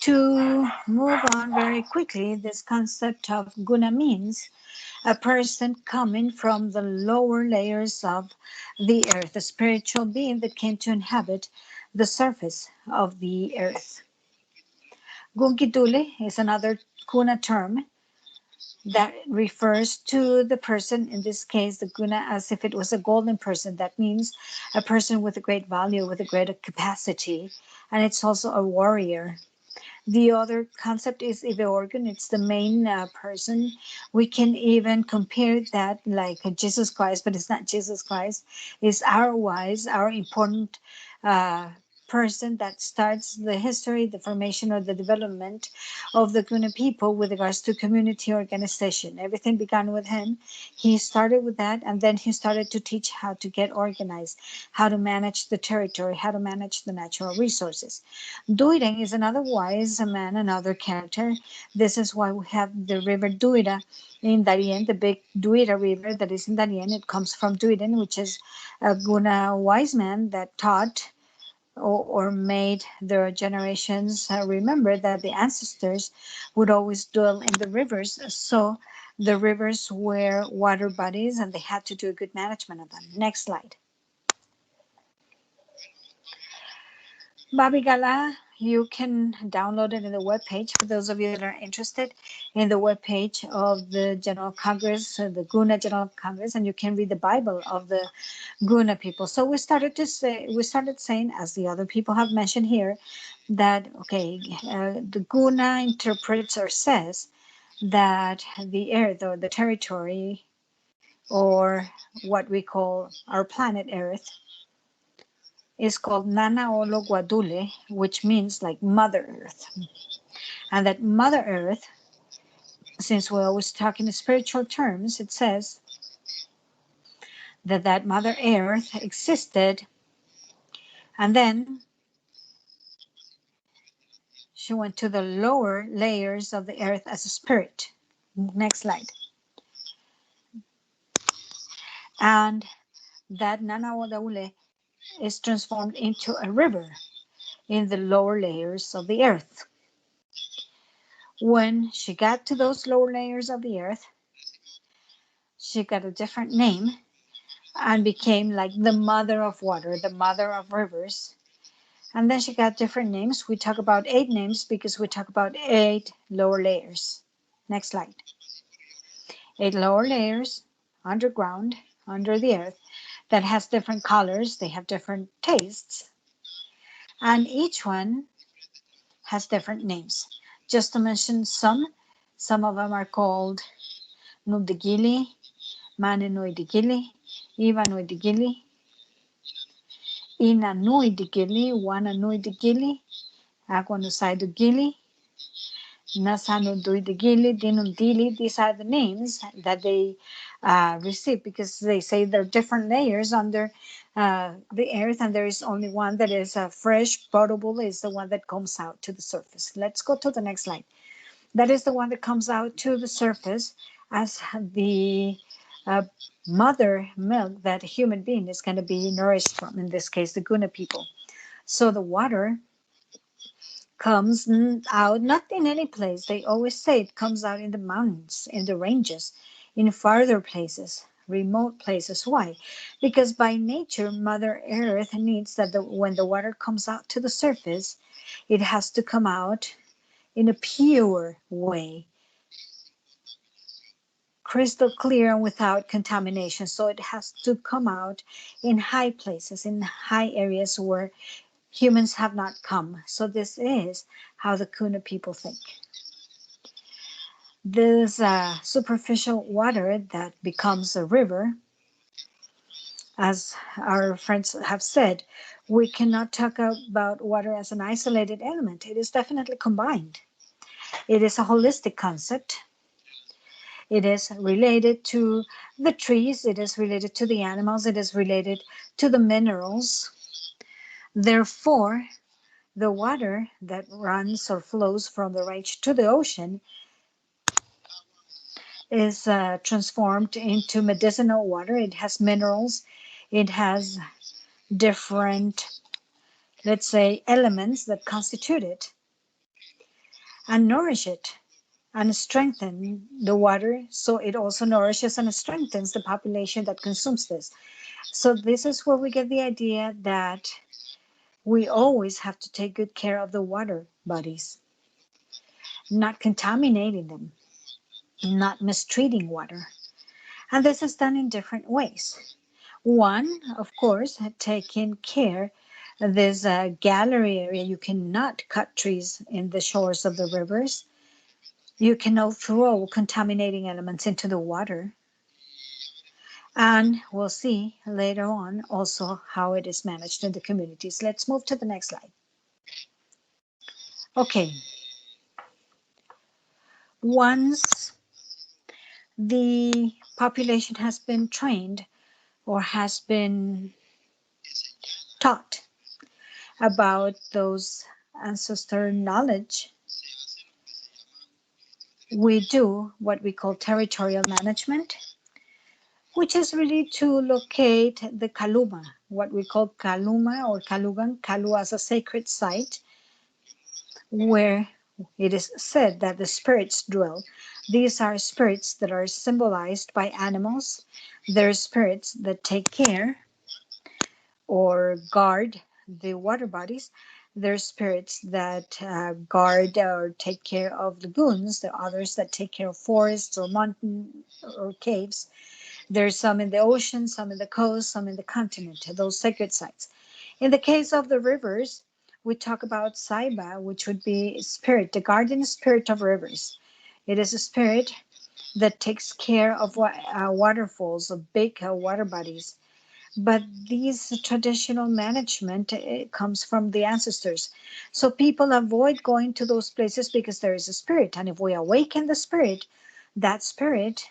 To move on very quickly, this concept of Guna means a person coming from the lower layers of the earth, a spiritual being that came to inhabit the surface of the earth. Gungidule is another Guna term that refers to the person, in this case, the Guna, as if it was a golden person. That means a person with a great value, with a great capacity, and it's also a warrior. The other concept is Iveorgan. It's the main person. We can even compare that like Jesus Christ, but it's not Jesus Christ. It's our wise, our important person that starts the history, the formation, or the development of the Guna people with regards to community organization. Everything began with him. He started with that, and then he started to teach how to get organized, how to manage the territory, how to manage the natural resources. Duireng is another wise man, another character. This is why we have the river Duira in Darien, the big Duira river that is in Darien. It comes from Duireng, which is a Guna wise man that taught or made their generations remember that the ancestors would always dwell in the rivers. So the rivers were water bodies and they had to do a good management of them. Next slide. Babigala, you can download it in the webpage for those of you that are interested in the webpage of the General Congress, the Guna General Congress, and you can read the Bible of the Guna people. So we started saying, as the other people have mentioned here, that the Guna interprets or says that the earth or the territory or what we call our planet Earth is called Nana Olo Guadule, which means like Mother Earth. And that Mother Earth, since we're always talking in spiritual terms, it says that Mother Earth existed, and then she went to the lower layers of the earth as a spirit. Next slide. And that Nana Guadule is transformed into a river in the lower layers of the earth. When she got to those lower layers of the earth, she got a different name and became like the mother of water, the mother of rivers. And then she got different names. We talk about 8 names because we talk about 8 lower layers. Next slide. 8 lower layers underground, under the earth, that has different colors. They have different tastes. And each one has different names. Just to mention some of them are called Nubdigili, Manenuidigili, Ivanuidigili, Inanuidigili, Wananuidigili, Aquanusaidugili, Nasanuduidigili, Dinundili. These are the names that they receive because they say there are different layers under the earth, and there is only one that is fresh, potable, is the one that comes out to the surface. Let's go to the next slide. That is the one that comes out to the surface as the mother milk that a human being is going to be nourished from, in this case, the Guna people. So the water comes out not in any place. They always say it comes out in the mountains, in the ranges, in farther places, remote places. Why? Because by nature, Mother Earth needs that when the water comes out to the surface, it has to come out in a pure way, crystal clear and without contamination. So it has to come out in high places, in high areas where humans have not come. So this is how the Guna people think. This superficial water that becomes a river, as our friends have said, we cannot talk about water as an isolated element. It is definitely combined. It is a holistic concept. It is related to the trees, it is related to the animals, it is related to the minerals. Therefore, the water that runs or flows from the range to the ocean is transformed into medicinal water. It has minerals, it has different, let's say, elements that constitute it and nourish it and strengthen the water, so it also nourishes and strengthens the population that consumes this. So this is where we get the idea that we always have to take good care of the water bodies, not contaminating them, not mistreating water. And this is done in different ways. One, of course, taking care of this gallery area. You cannot cut trees in the shores of the rivers. You cannot throw contaminating elements into the water. And we'll see later on also how it is managed in the communities. Let's move to the next slide. Okay. Once the population has been trained or has been taught about those ancestor knowledge, we do what we call territorial management, which is really to locate the Kaluma, what we call Kaluma or Kalugan, Kalu as a sacred site, where it is said that the spirits dwell. These are spirits that are symbolized by animals. They're spirits that take care or guard the water bodies. There's spirits that guard or take care of lagoons. There are others that take care of forests or mountain or caves. There's some in the ocean, some in the coast, some in the continent, those sacred sites. In the case of the rivers, we talk about Saiba, which would be spirit, the guardian spirit of rivers. It is a spirit that takes care of waterfalls, of big water bodies. But these traditional management, it comes from the ancestors. So people avoid going to those places because there is a spirit. And if we awaken the spirit, that spirit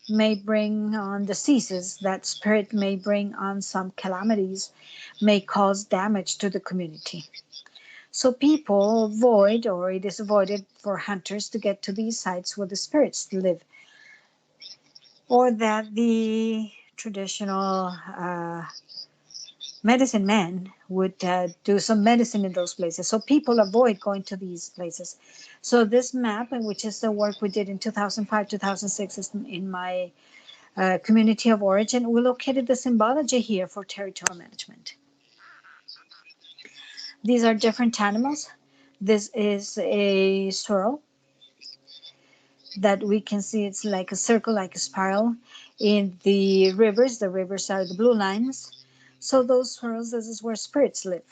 may bring on diseases, that spirit may bring on some calamities, may cause damage to the community. So people avoid, or it is avoided for hunters to get to these sites where the spirits live, or that the traditional medicine men would do some medicine in those places. So people avoid going to these places. So this map, which is the work we did in 2005, 2006, is in my community of origin. We located the symbology here for territorial management. These are different animals. This is a swirl that we can see. It's like a circle, like a spiral. In the rivers are the blue lines. So those swirls, this is where spirits live.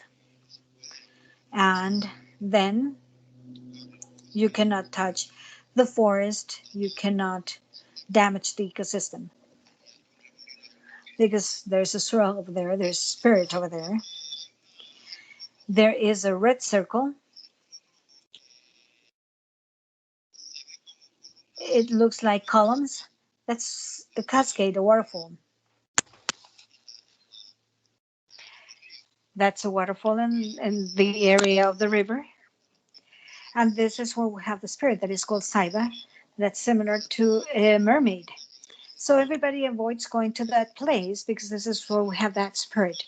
And then you cannot touch the forest. You cannot damage the ecosystem, because there's a swirl over there. There's spirit over there. There is a red circle. It looks like columns. That's a cascade, a waterfall. That's a waterfall in the area of the river. And this is where we have the spirit that is called Saiba. That's similar to a mermaid. So everybody avoids going to that place because this is where we have that spirit.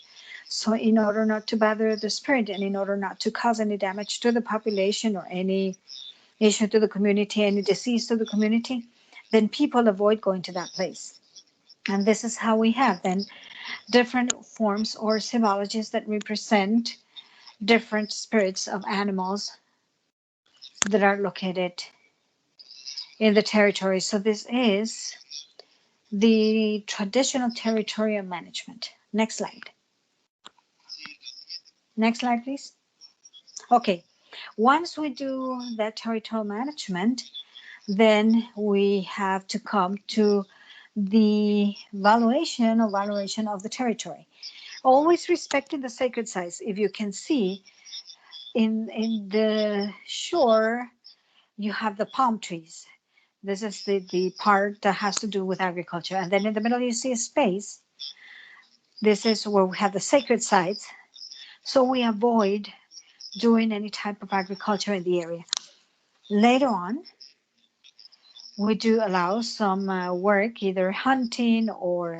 So in order not to bother the spirit and in order not to cause any damage to the population or any issue to the community, any disease to the community, then people avoid going to that place. And this is how we have then different forms or symbologies that represent different spirits of animals that are located in the territory. So this is the traditional territorial management. Next slide. Next slide, please. Okay, once we do that territorial management, then we have to come to the valuation or valuation of the territory. Always respecting the sacred sites. If you can see in the shore, you have the palm trees. This is the part that has to do with agriculture. And then in the middle, you see a space. This is where we have the sacred sites. So we avoid doing any type of agriculture in the area. Later on, we do allow some work, either hunting or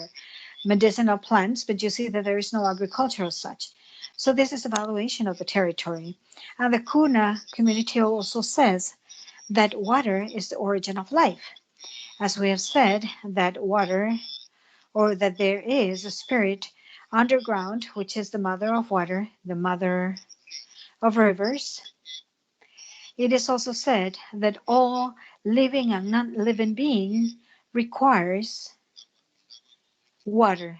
medicinal plants, but you see that there is no agriculture as such. So this is evaluation of the territory. And the Guna community also says that water is the origin of life. As we have said, that water, or that there is a spirit underground, which is the mother of water, the mother of rivers. It is also said that all living and non-living being requires water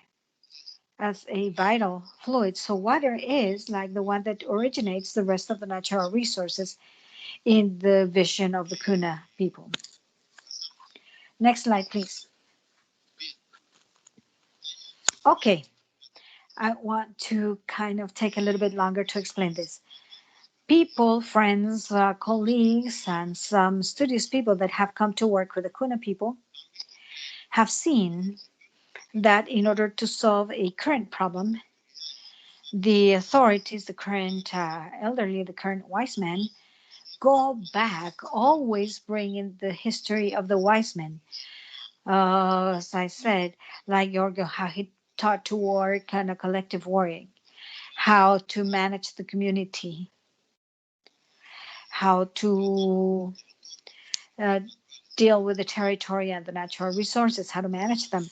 as a vital fluid. So water is like the one that originates the rest of the natural resources in the vision of the Guna people. Next slide, please. Okay, I want to kind of take a little bit longer to explain this. People, friends, colleagues, and some studious people that have come to work with the Guna people have seen that in order to solve a current problem, the authorities, the current elderly, the current wise men, go back, always bring in the history of the wise men. As I said, like Yorgo, how he taught to work and a collective working, how to manage the community, how to uh, deal with the territory and the natural resources, how to manage them.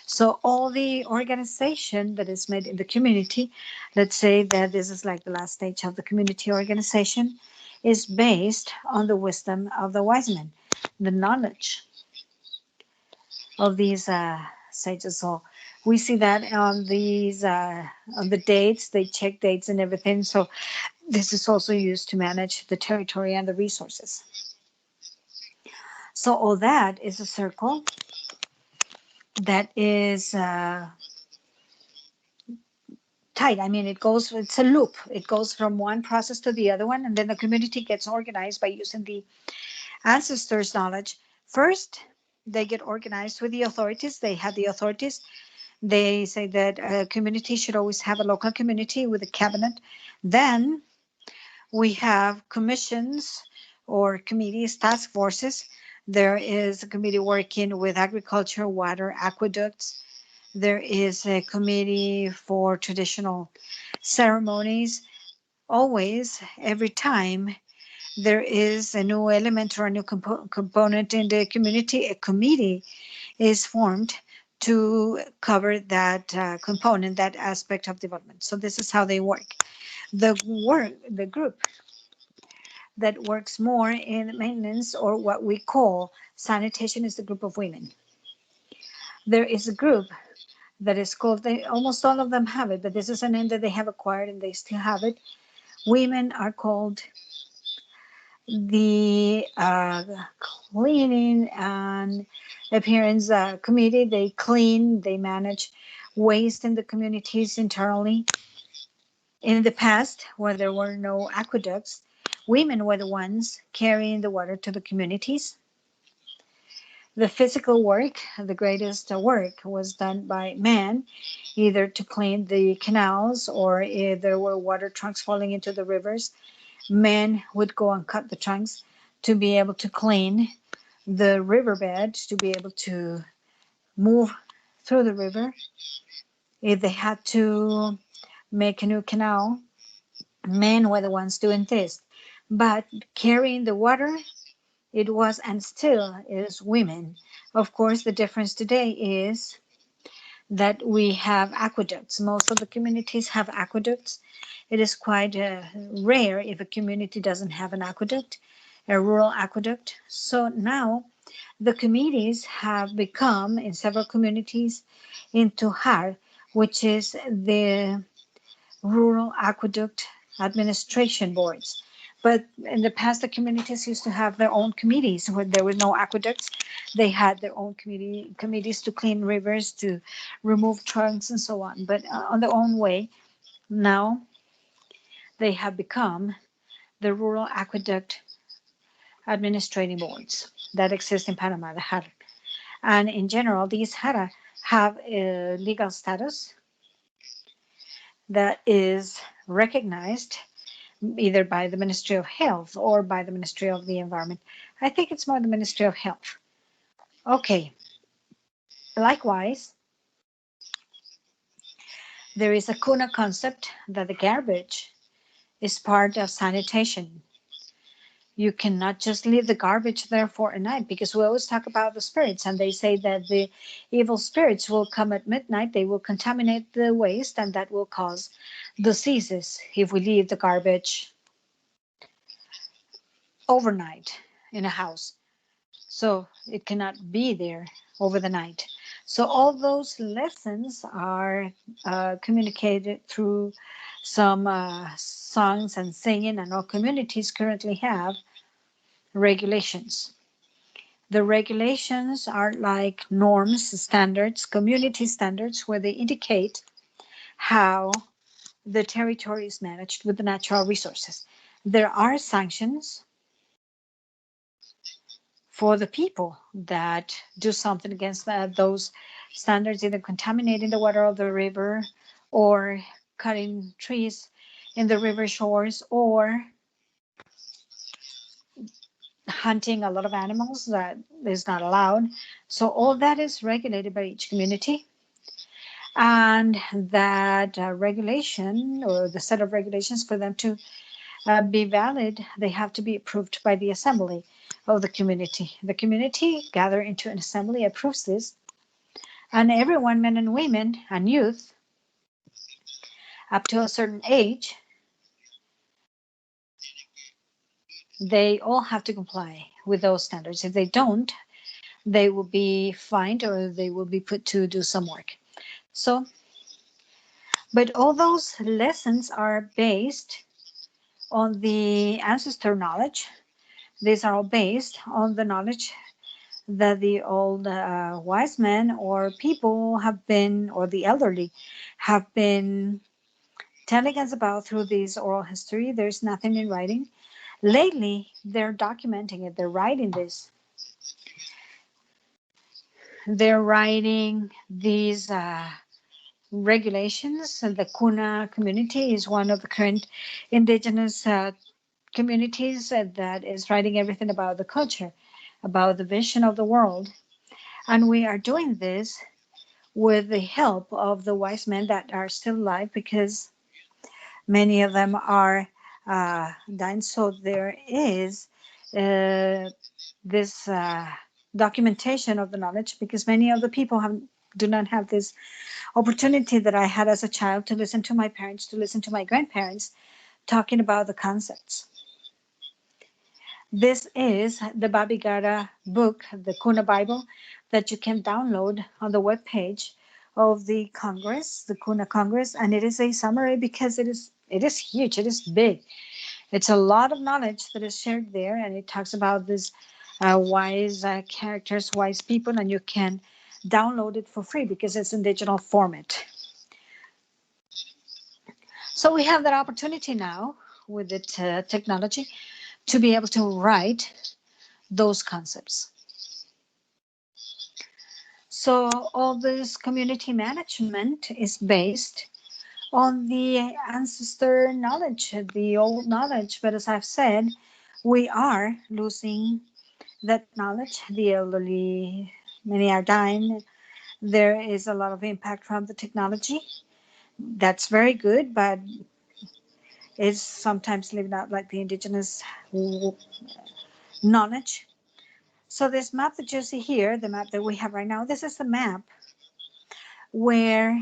So all the organization that is made in the community, let's say that this is like the last stage of the community organization, is based on the wisdom of the wise men, the knowledge of these sages. So we see that on these on the dates, they check dates and everything. So this is also used to manage the territory and the resources. So all that is a circle that is tight. I mean, it's a loop. It goes from one process to the other one, and then the community gets organized by using the ancestors' knowledge. First, they get organized with the authorities. They have the authorities. They say that a community should always have a local community with a cabinet. Then we have commissions or committees, task forces. There is a committee working with agriculture, water, aqueducts. There is a committee for traditional ceremonies. Always, every time there is a new element or a new component in the community, a committee is formed to cover that component, that aspect of development. So this is how they work. The group that works more in maintenance, or what we call sanitation, is the group of women. There is a group that is called, almost all of them have it, but this is a name that they have acquired and they still have it. Women are called the cleaning and appearance committee. They clean, they manage waste in the communities internally. In the past, where there were no aqueducts, women were the ones carrying the water to the communities. The physical work, the greatest work, was done by men, either to clean the canals, or if there were water trunks falling into the rivers, men would go and cut the trunks to be able to clean the riverbed, to be able to move through the river. If they had to make a new canal, men were the ones doing this. But carrying the water, it was and still is women. Of course, the difference today is that we have aqueducts. Most of the communities have aqueducts. It is quite rare if a community doesn't have an aqueduct, a rural aqueduct. So now the committees have become, in several communities, into HAR, which is the rural aqueduct administration boards. But in the past, the communities used to have their own committees where there were no aqueducts. They had their own committees to clean rivers, to remove trunks, and so on. But on their own way, now they have become the rural aqueduct administrating boards that exist in Panama, the HARA. And in general, these HARA have a legal status that is recognized either by the Ministry of Health or by the Ministry of the Environment. I think it's more the Ministry of Health. Okay. Likewise, there is a Guna concept that the garbage is part of sanitation. You cannot just leave the garbage there for a night, because we always talk about the spirits, and they say that the evil spirits will come at midnight, they will contaminate the waste, and that will cause diseases if we leave the garbage overnight in a house. So it cannot be there over the night. So all those lessons are communicated through some songs and singing, and all communities currently have regulations. The regulations are like norms, standards, community standards, where they indicate how the territory is managed with the natural resources. There are sanctions for the people that do something against those standards, either contaminating the water of the river, or cutting trees in the river shores, or hunting a lot of animals that is not allowed. So all that is regulated by each community. And that regulation, or the set of regulations, for them to be valid, they have to be approved by the assembly of the community. The community gather into an assembly, approves this, and everyone, men and women and youth, up to a certain age, they all have to comply with those standards. If they don't, they will be fined or they will be put to do some work. So, but all those lessons are based on the ancestor knowledge. These are all based on the knowledge that the old wise men or people have been, or the elderly have been telling us about through this oral history. There's nothing in writing. Lately, they're documenting it. They're writing this. They're writing these regulations. And the Guna community is one of the current indigenous communities that is writing everything about the culture, about the vision of the world. And we are doing this with the help of the wise men that are still alive, because many of them are dying. So there is this documentation of the knowledge, because many of the people do not have this opportunity that I had as a child to listen to my parents, to listen to my grandparents talking about the concepts. This is the Babigara book, the Guna Bible, that you can download on the webpage of the Congress, the Guna Congress, and it is a summary because it is huge, it is big. It's a lot of knowledge that is shared there, and it talks about these wise characters, wise people, and you can download it for free because it's in digital format. So we have that opportunity now with the technology to be able to write those concepts. So all this community management is based on the ancestor knowledge, the old knowledge. But as I've said, we are losing that knowledge. The elderly, many are dying. There is a lot of impact from the technology. That's very good, but it's sometimes lived out like the indigenous knowledge. So this map that you see here, the map that we have right now, this is the map where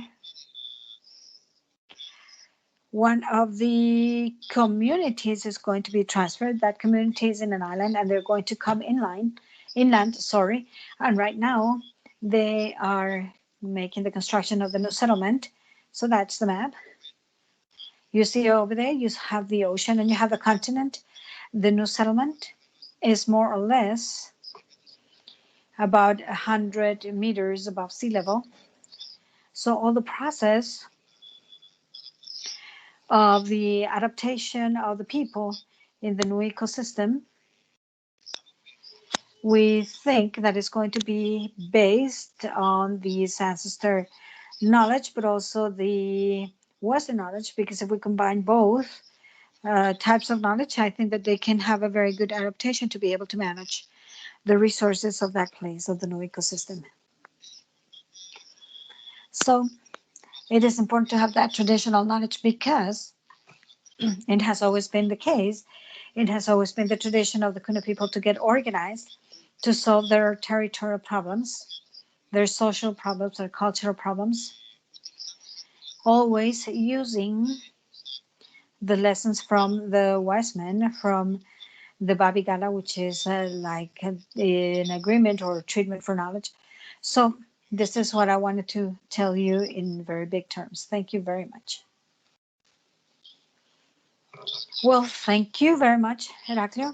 one of the communities is going to be transferred. That community is in an island, and they're going to come inland. And right now they are making the construction of the new settlement. So that's the map. You see over there, you have the ocean and you have the continent. The new settlement is more or less about 100 meters above sea level. So all the process of the adaptation of the people in the new ecosystem, we think that it's going to be based on these ancestor knowledge, but also the Western knowledge, because if we combine both types of knowledge, I think that they can have a very good adaptation to be able to manage the resources of that place, of the new ecosystem. So it is important to have that traditional knowledge because it has always been the case. It has always been the tradition of the Kuna people to get organized to solve their territorial problems, their social problems, their cultural problems, always using the lessons from the wise men, from the Babigala, which is like an agreement or treatment for knowledge. So this is what I wanted to tell you in very big terms. Thank you very much. Well, thank you very much, Heraclio.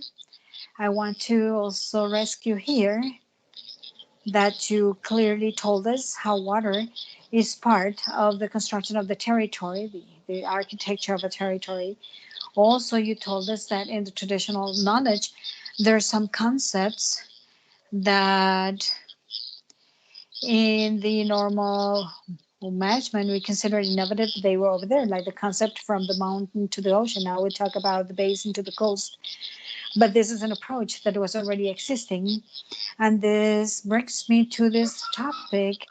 I want to also rescue here that you clearly told us how water is part of the construction of the territory, the architecture of a territory. Also, you told us that in the traditional knowledge, there are some concepts that in the normal management we consider it innovative. They were over there, like the concept from the mountain to the ocean. Now we talk about the basin to the coast. But this is an approach that was already existing. And this brings me to this topic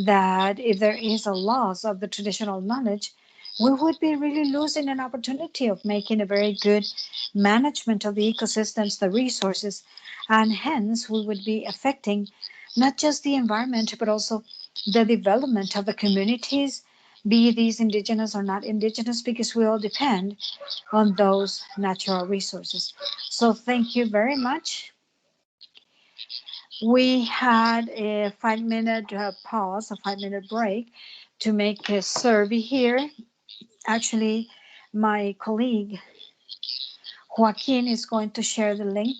that if there is a loss of the traditional knowledge, we would be really losing an opportunity of making a very good management of the ecosystems, the resources, and hence we would be affecting not just the environment, but also the development of the communities, be these indigenous or not indigenous, because we all depend on those natural resources. So thank you very much. We had a 5-minute pause, a 5-minute break to make a survey here. Actually, my colleague Joaquin is going to share the link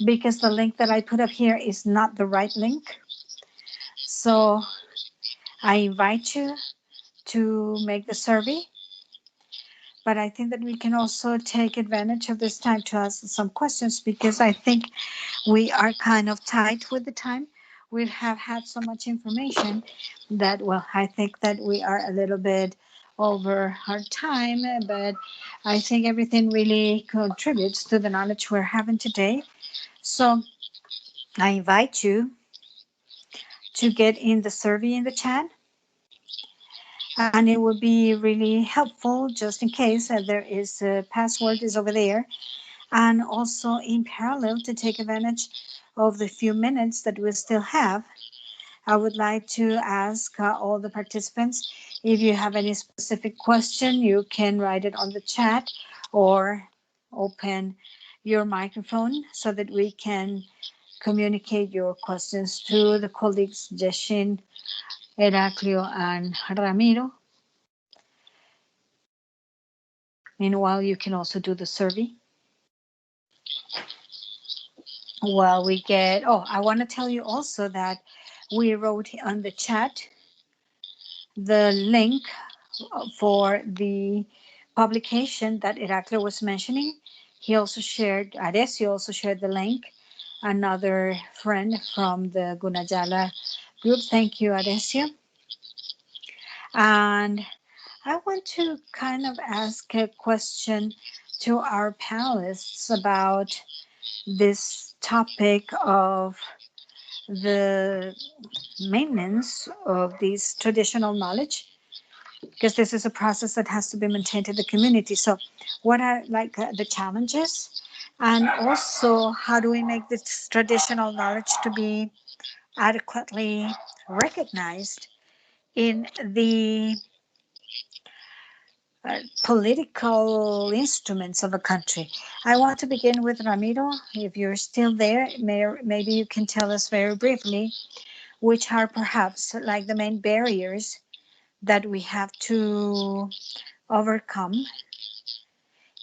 because the link that I put up here is not the right link. So I invite you to make the survey. But I think that we can also take advantage of this time to ask some questions because I think we are kind of tight with the time. We have had so much information that, well, I think that we are a little bit over our time, but I think everything really contributes to the knowledge we're having today. So I invite you to get in the survey in the chat. And it would be really helpful just in case there is a password is over there. And also in parallel to take advantage of the few minutes that we still have, I would like to ask all the participants, if you have any specific question, you can write it on the chat or open your microphone so that we can communicate your questions to the colleagues Jeshin, Heraclio, and Ramiro. Meanwhile, you can also do the survey. Well, we get, I want to tell you also that we wrote on the chat the link for the publication that Heraclio was mentioning. He also shared, Aresio also shared the link, another friend from the Gunajala group. Thank you, Aresio. And I want to kind of ask a question to our panelists about this topic of the maintenance of these traditional knowledge, because this is a process that has to be maintained in the community. So what are like the challenges, and also how do we make this traditional knowledge to be adequately recognized in the political instruments of a country? I want to begin with Ramiro. If you're still there, maybe you can tell us very briefly which are perhaps like the main barriers that we have to overcome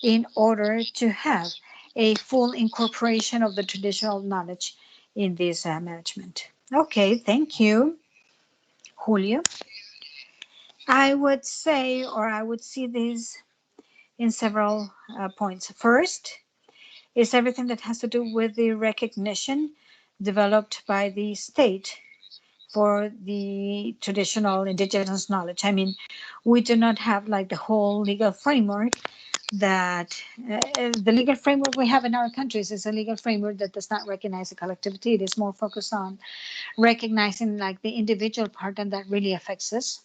in order to have a full incorporation of the traditional knowledge in this management. Okay, thank you, Julio. I would say, or I would see this in several points. First is everything that has to do with the recognition developed by the state for the traditional indigenous knowledge. I mean, we do not have like the whole legal framework that the legal framework we have in our countries is a legal framework that does not recognize the collectivity. It is more focused on recognizing like the individual part, and that really affects us.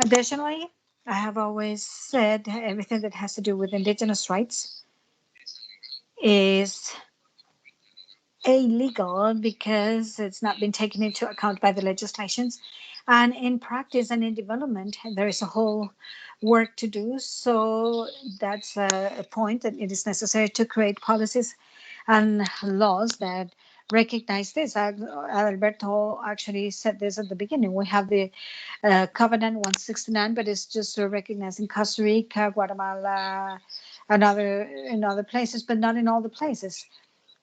Additionally, I have always said everything that has to do with indigenous rights is illegal because it's not been taken into account by the legislations. And in practice and in development, there is a whole work to do. So that's a point that it is necessary to create policies and laws that recognize this. Alberto actually said this at the beginning. We have the Covenant 169, but it's just recognized in Costa Rica, Guatemala, and in other places, but not in all the places.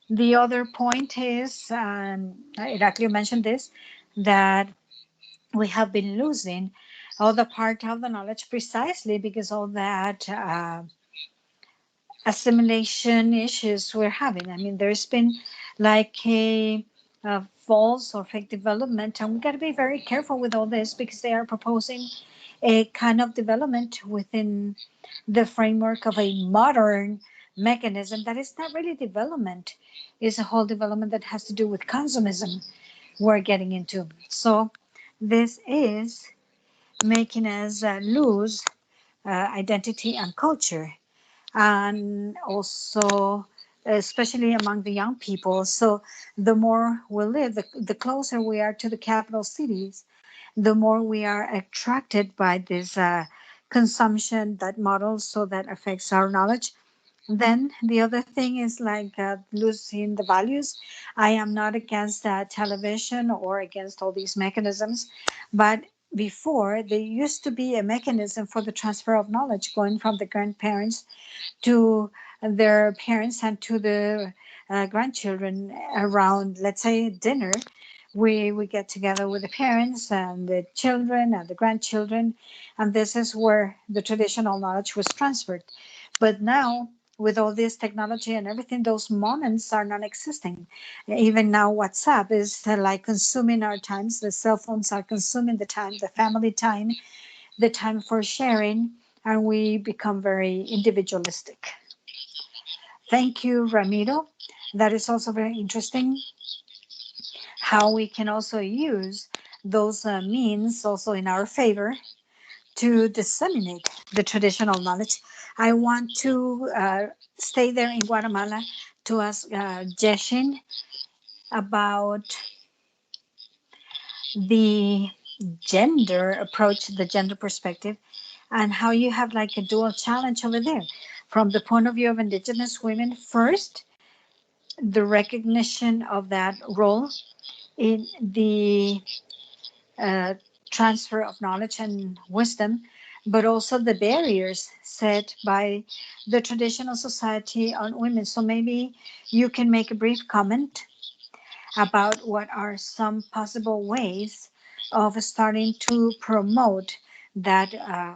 The other point is, and Irakli mentioned this, that we have been losing all the part of the knowledge precisely because of that assimilation issues we're having. I mean, there's been like a false or fake development, and we got to be very careful with all this because they are proposing a kind of development within the framework of a modern mechanism that is not really development, is a whole development that has to do with consumism we're getting into. So this is making us lose identity and culture, and also especially among the young people. So the more we live, the closer we are to the capital cities, the more we are attracted by this consumption that models, so that affects our knowledge. Then the other thing is like losing the values. I am not against television or against all these mechanisms, but before there used to be a mechanism for the transfer of knowledge going from the grandparents to their parents and to the grandchildren around, let's say, dinner. We get together with the parents and the children and the grandchildren, and this is where the traditional knowledge was transferred. But now, with all this technology and everything, those moments are non-existing. Even now, WhatsApp is like consuming our times. The cell phones are consuming the time, the family time, the time for sharing, and we become very individualistic. Thank you, Ramiro. That is also very interesting, how we can also use those means also in our favor to disseminate the traditional knowledge. I want to stay there in Guatemala to ask Jeshin about the gender approach, the gender perspective, and how you have like a dual challenge over there. From the point of view of indigenous women, first, the recognition of that role in the uh, transfer of knowledge and wisdom, but also the barriers set by the traditional society on women. So maybe you can make a brief comment about what are some possible ways of starting to promote that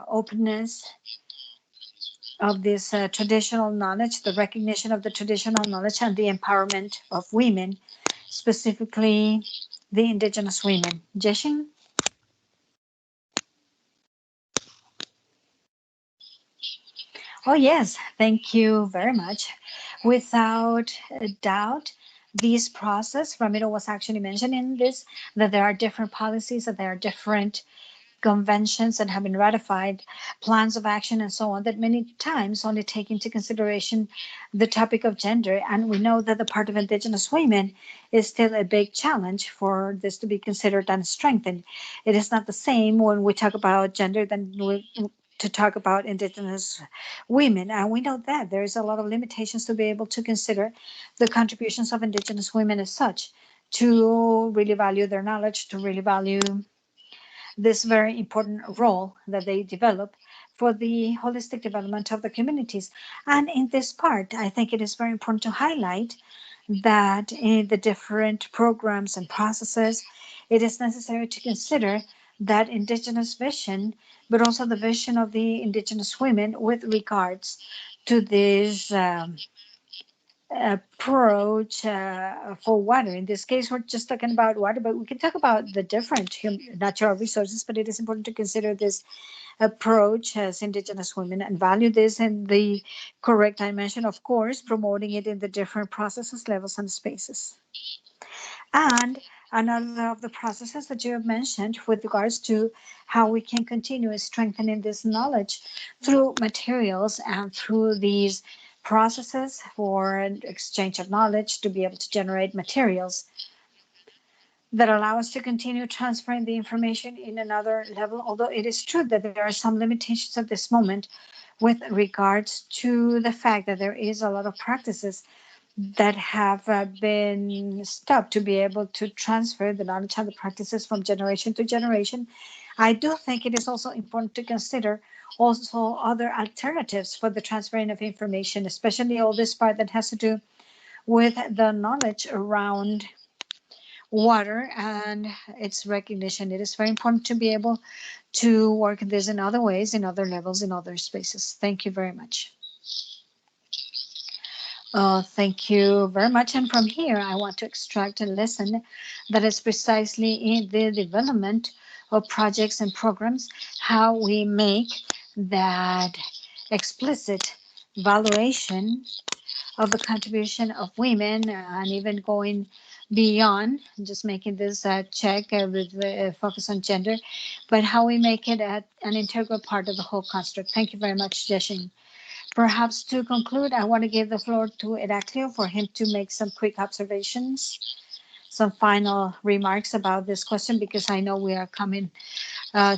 openness of this traditional knowledge, the recognition of the traditional knowledge, and the empowerment of women, specifically the indigenous women. Jeshin? Oh, yes, thank you very much. Without a doubt, this process, Ramiro was actually mentioning this, that there are different policies, that there are different conventions that have been ratified, plans of action, and so on, that many times only take into consideration the topic of gender. And we know that the part of indigenous women is still a big challenge for this to be considered and strengthened. It is not the same when we talk about gender than to talk about indigenous women. And we know that there is a lot of limitations to be able to consider the contributions of indigenous women as such, to really value their knowledge, to really value this very important role that they develop for the holistic development of the communities. And in this part, I think it is very important to highlight that in the different programs and processes, it is necessary to consider that Indigenous vision, but also the vision of the Indigenous women with regards to this approach for water. In this case, we're just talking about water, but we can talk about the different natural resources, but it is important to consider this approach as Indigenous women and value this in the correct dimension, of course, promoting it in the different processes, levels, and spaces. And another of the processes that you have mentioned with regards to how we can continue strengthening this knowledge through materials and through these processes for exchange of knowledge to be able to generate materials that allow us to continue transferring the information in another level, although it is true that there are some limitations at this moment with regards to the fact that there is a lot of practices that have been stopped to be able to transfer the knowledge and the practices from generation to generation. I do think it is also important to consider also other alternatives for the transferring of information, especially all this part that has to do with the knowledge around water and its recognition. It is very important to be able to work this in other ways, in other levels, in other spaces. Thank you very much. Thank you very much. And from here, I want to extract a lesson that is precisely in the development of projects and programs, how we make that explicit valuation of the contribution of women and even going beyond, just making this check with the focus on gender, but how we make it an integral part of the whole construct. Thank you very much, Jeshin. Perhaps to conclude, I want to give the floor to Heraclio for him to make some quick observations, some final remarks about this question, because I know we are coming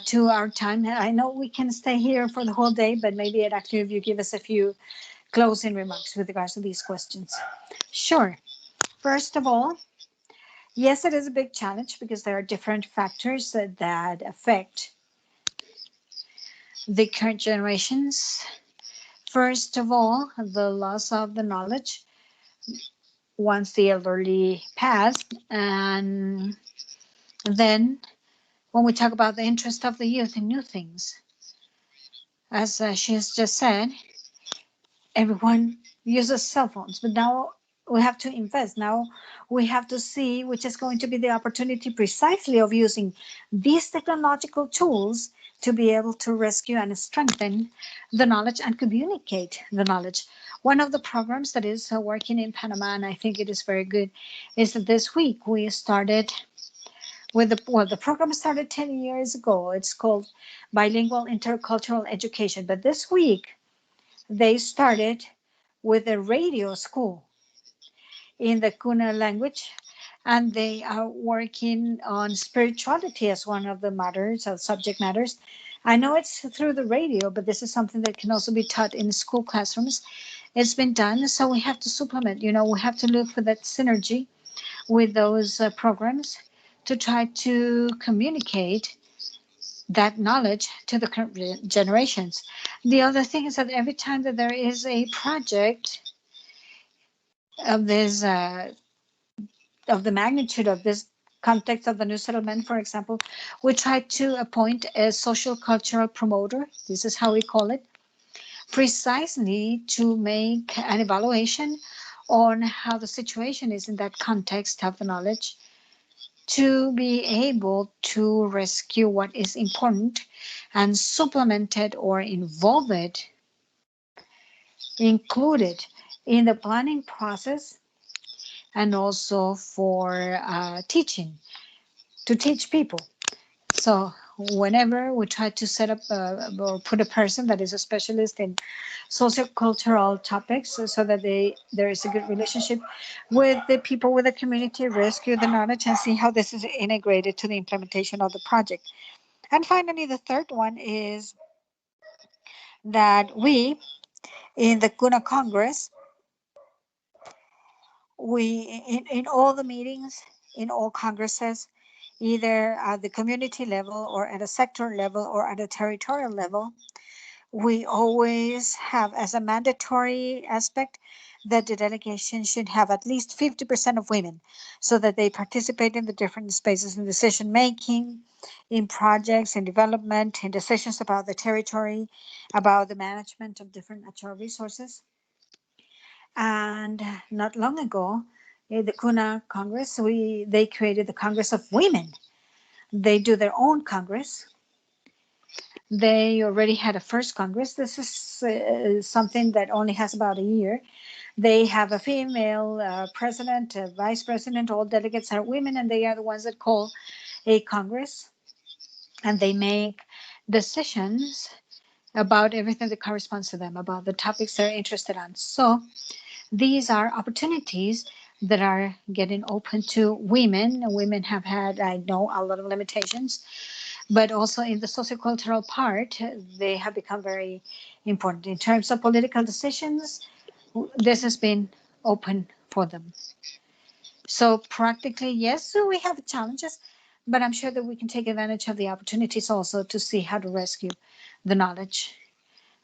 to our time. I know we can stay here for the whole day, but maybe Heraclio, if you give us a few closing remarks with regards to these questions. Sure. First of all, yes, it is a big challenge because there are different factors that affect the current generations. First of all, the loss of the knowledge once the elderly pass. And then when we talk about the interest of the youth in new things, as she has just said, everyone uses cell phones, but now we have to invest. Now we have to see which is going to be the opportunity precisely of using these technological tools to be able to rescue and strengthen the knowledge and communicate the knowledge. One of the programs that is working in Panama, and I think it is very good, is that this week we started with the program started 10 years ago. It's called Bilingual Intercultural Education. But this week they started with a radio school in the Guna language, and they are working on spirituality as one of the matters, subject matters. I know it's through the radio, but this is something that can also be taught in school classrooms. It's been done, so we have to supplement. We have to look for that synergy with those programs to try to communicate that knowledge to the current generations. The other thing is that every time that there is a project of this of the magnitude of this context of the new settlement, for example, we try to appoint a social cultural promoter. This is how we call it, precisely to make an evaluation on how the situation is in that context of the knowledge, to be able to rescue what is important and supplement it or involve it, include it in the planning process, and also for teaching, to teach people. So whenever we try to set up or put a person that is a specialist in sociocultural topics so that there is a good relationship with the people, with the community, rescue the knowledge and see how this is integrated to the implementation of the project. And finally, the third one is that we, in the Guna Congress, in all the meetings, in all congresses, either at the community level or at a sector level or at a territorial level, we always have as a mandatory aspect that the delegation should have at least 50% of women so that they participate in the different spaces in decision making, in projects, in development, in decisions about the territory, about the management of different natural resources. And not long ago, the Guna Congress, they created the Congress of Women. They do their own Congress. They already had a first Congress. This is something that only has about a year. They have a female president, a vice president, all delegates are women, and they are the ones that call a Congress. And they make decisions about everything that corresponds to them, about the topics they're interested in. So these are opportunities that are getting open to women. Women have had, I know, a lot of limitations, but also in the sociocultural part, they have become very important. In terms of political decisions, this has been open for them. So practically, yes, so we have challenges, but I'm sure that we can take advantage of the opportunities also to see how to rescue the knowledge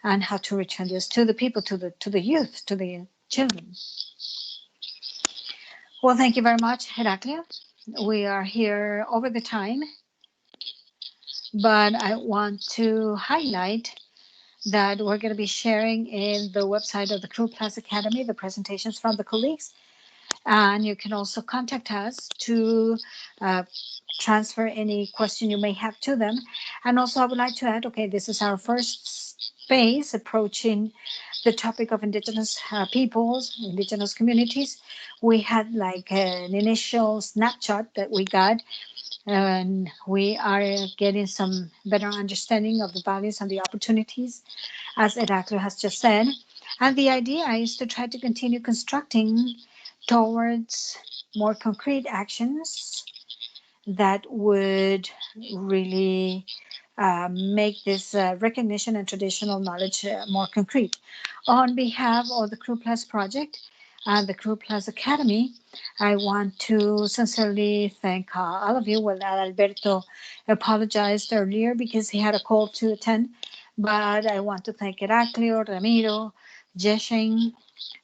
and how to return this to the people, to the youth, to the children. Well, thank you very much, Heraclio. We are here over the time, but I want to highlight that we're going to be sharing in the website of the Crew Plus Academy the presentations from the colleagues. And you can also contact us to transfer any question you may have to them. And also, I would like to add, okay, this is our first phase approaching the topic of Indigenous peoples, Indigenous communities. We had like an initial snapshot that we got, and we are getting some better understanding of the values and the opportunities, as Heraclio has just said. And the idea is to try to continue constructing towards more concrete actions that would really make this recognition and traditional knowledge more concrete. On behalf of the Crew Plus project and the Crew Plus Academy, I want to sincerely thank all of you. Well, Alberto apologized earlier because he had a call to attend, but I want to thank Heraclio, Ramiro, Jeshing,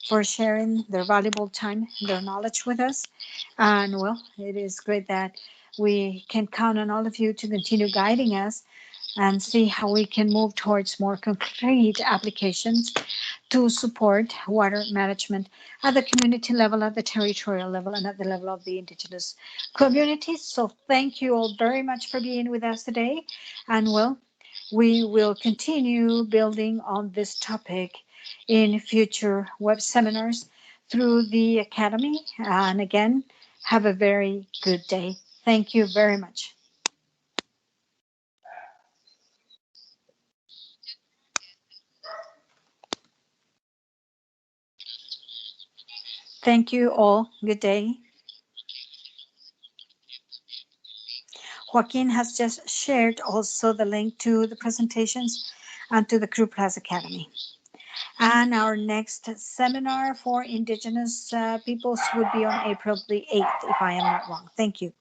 for sharing their valuable time, their knowledge with us. And well, it is great that we can count on all of you to continue guiding us and see how we can move towards more concrete applications to support water management at the community level, at the territorial level, and at the level of the Indigenous communities. So thank you all very much for being with us today. And well, we will continue building on this topic in future web seminars through the Academy. And again, have a very good day. Thank you very much. Thank you all. Good day. Joaquin has just shared also the link to the presentations and to the Crew Plus Academy. And our next seminar for Indigenous peoples would be on April the 8th, if I am not wrong. Thank you.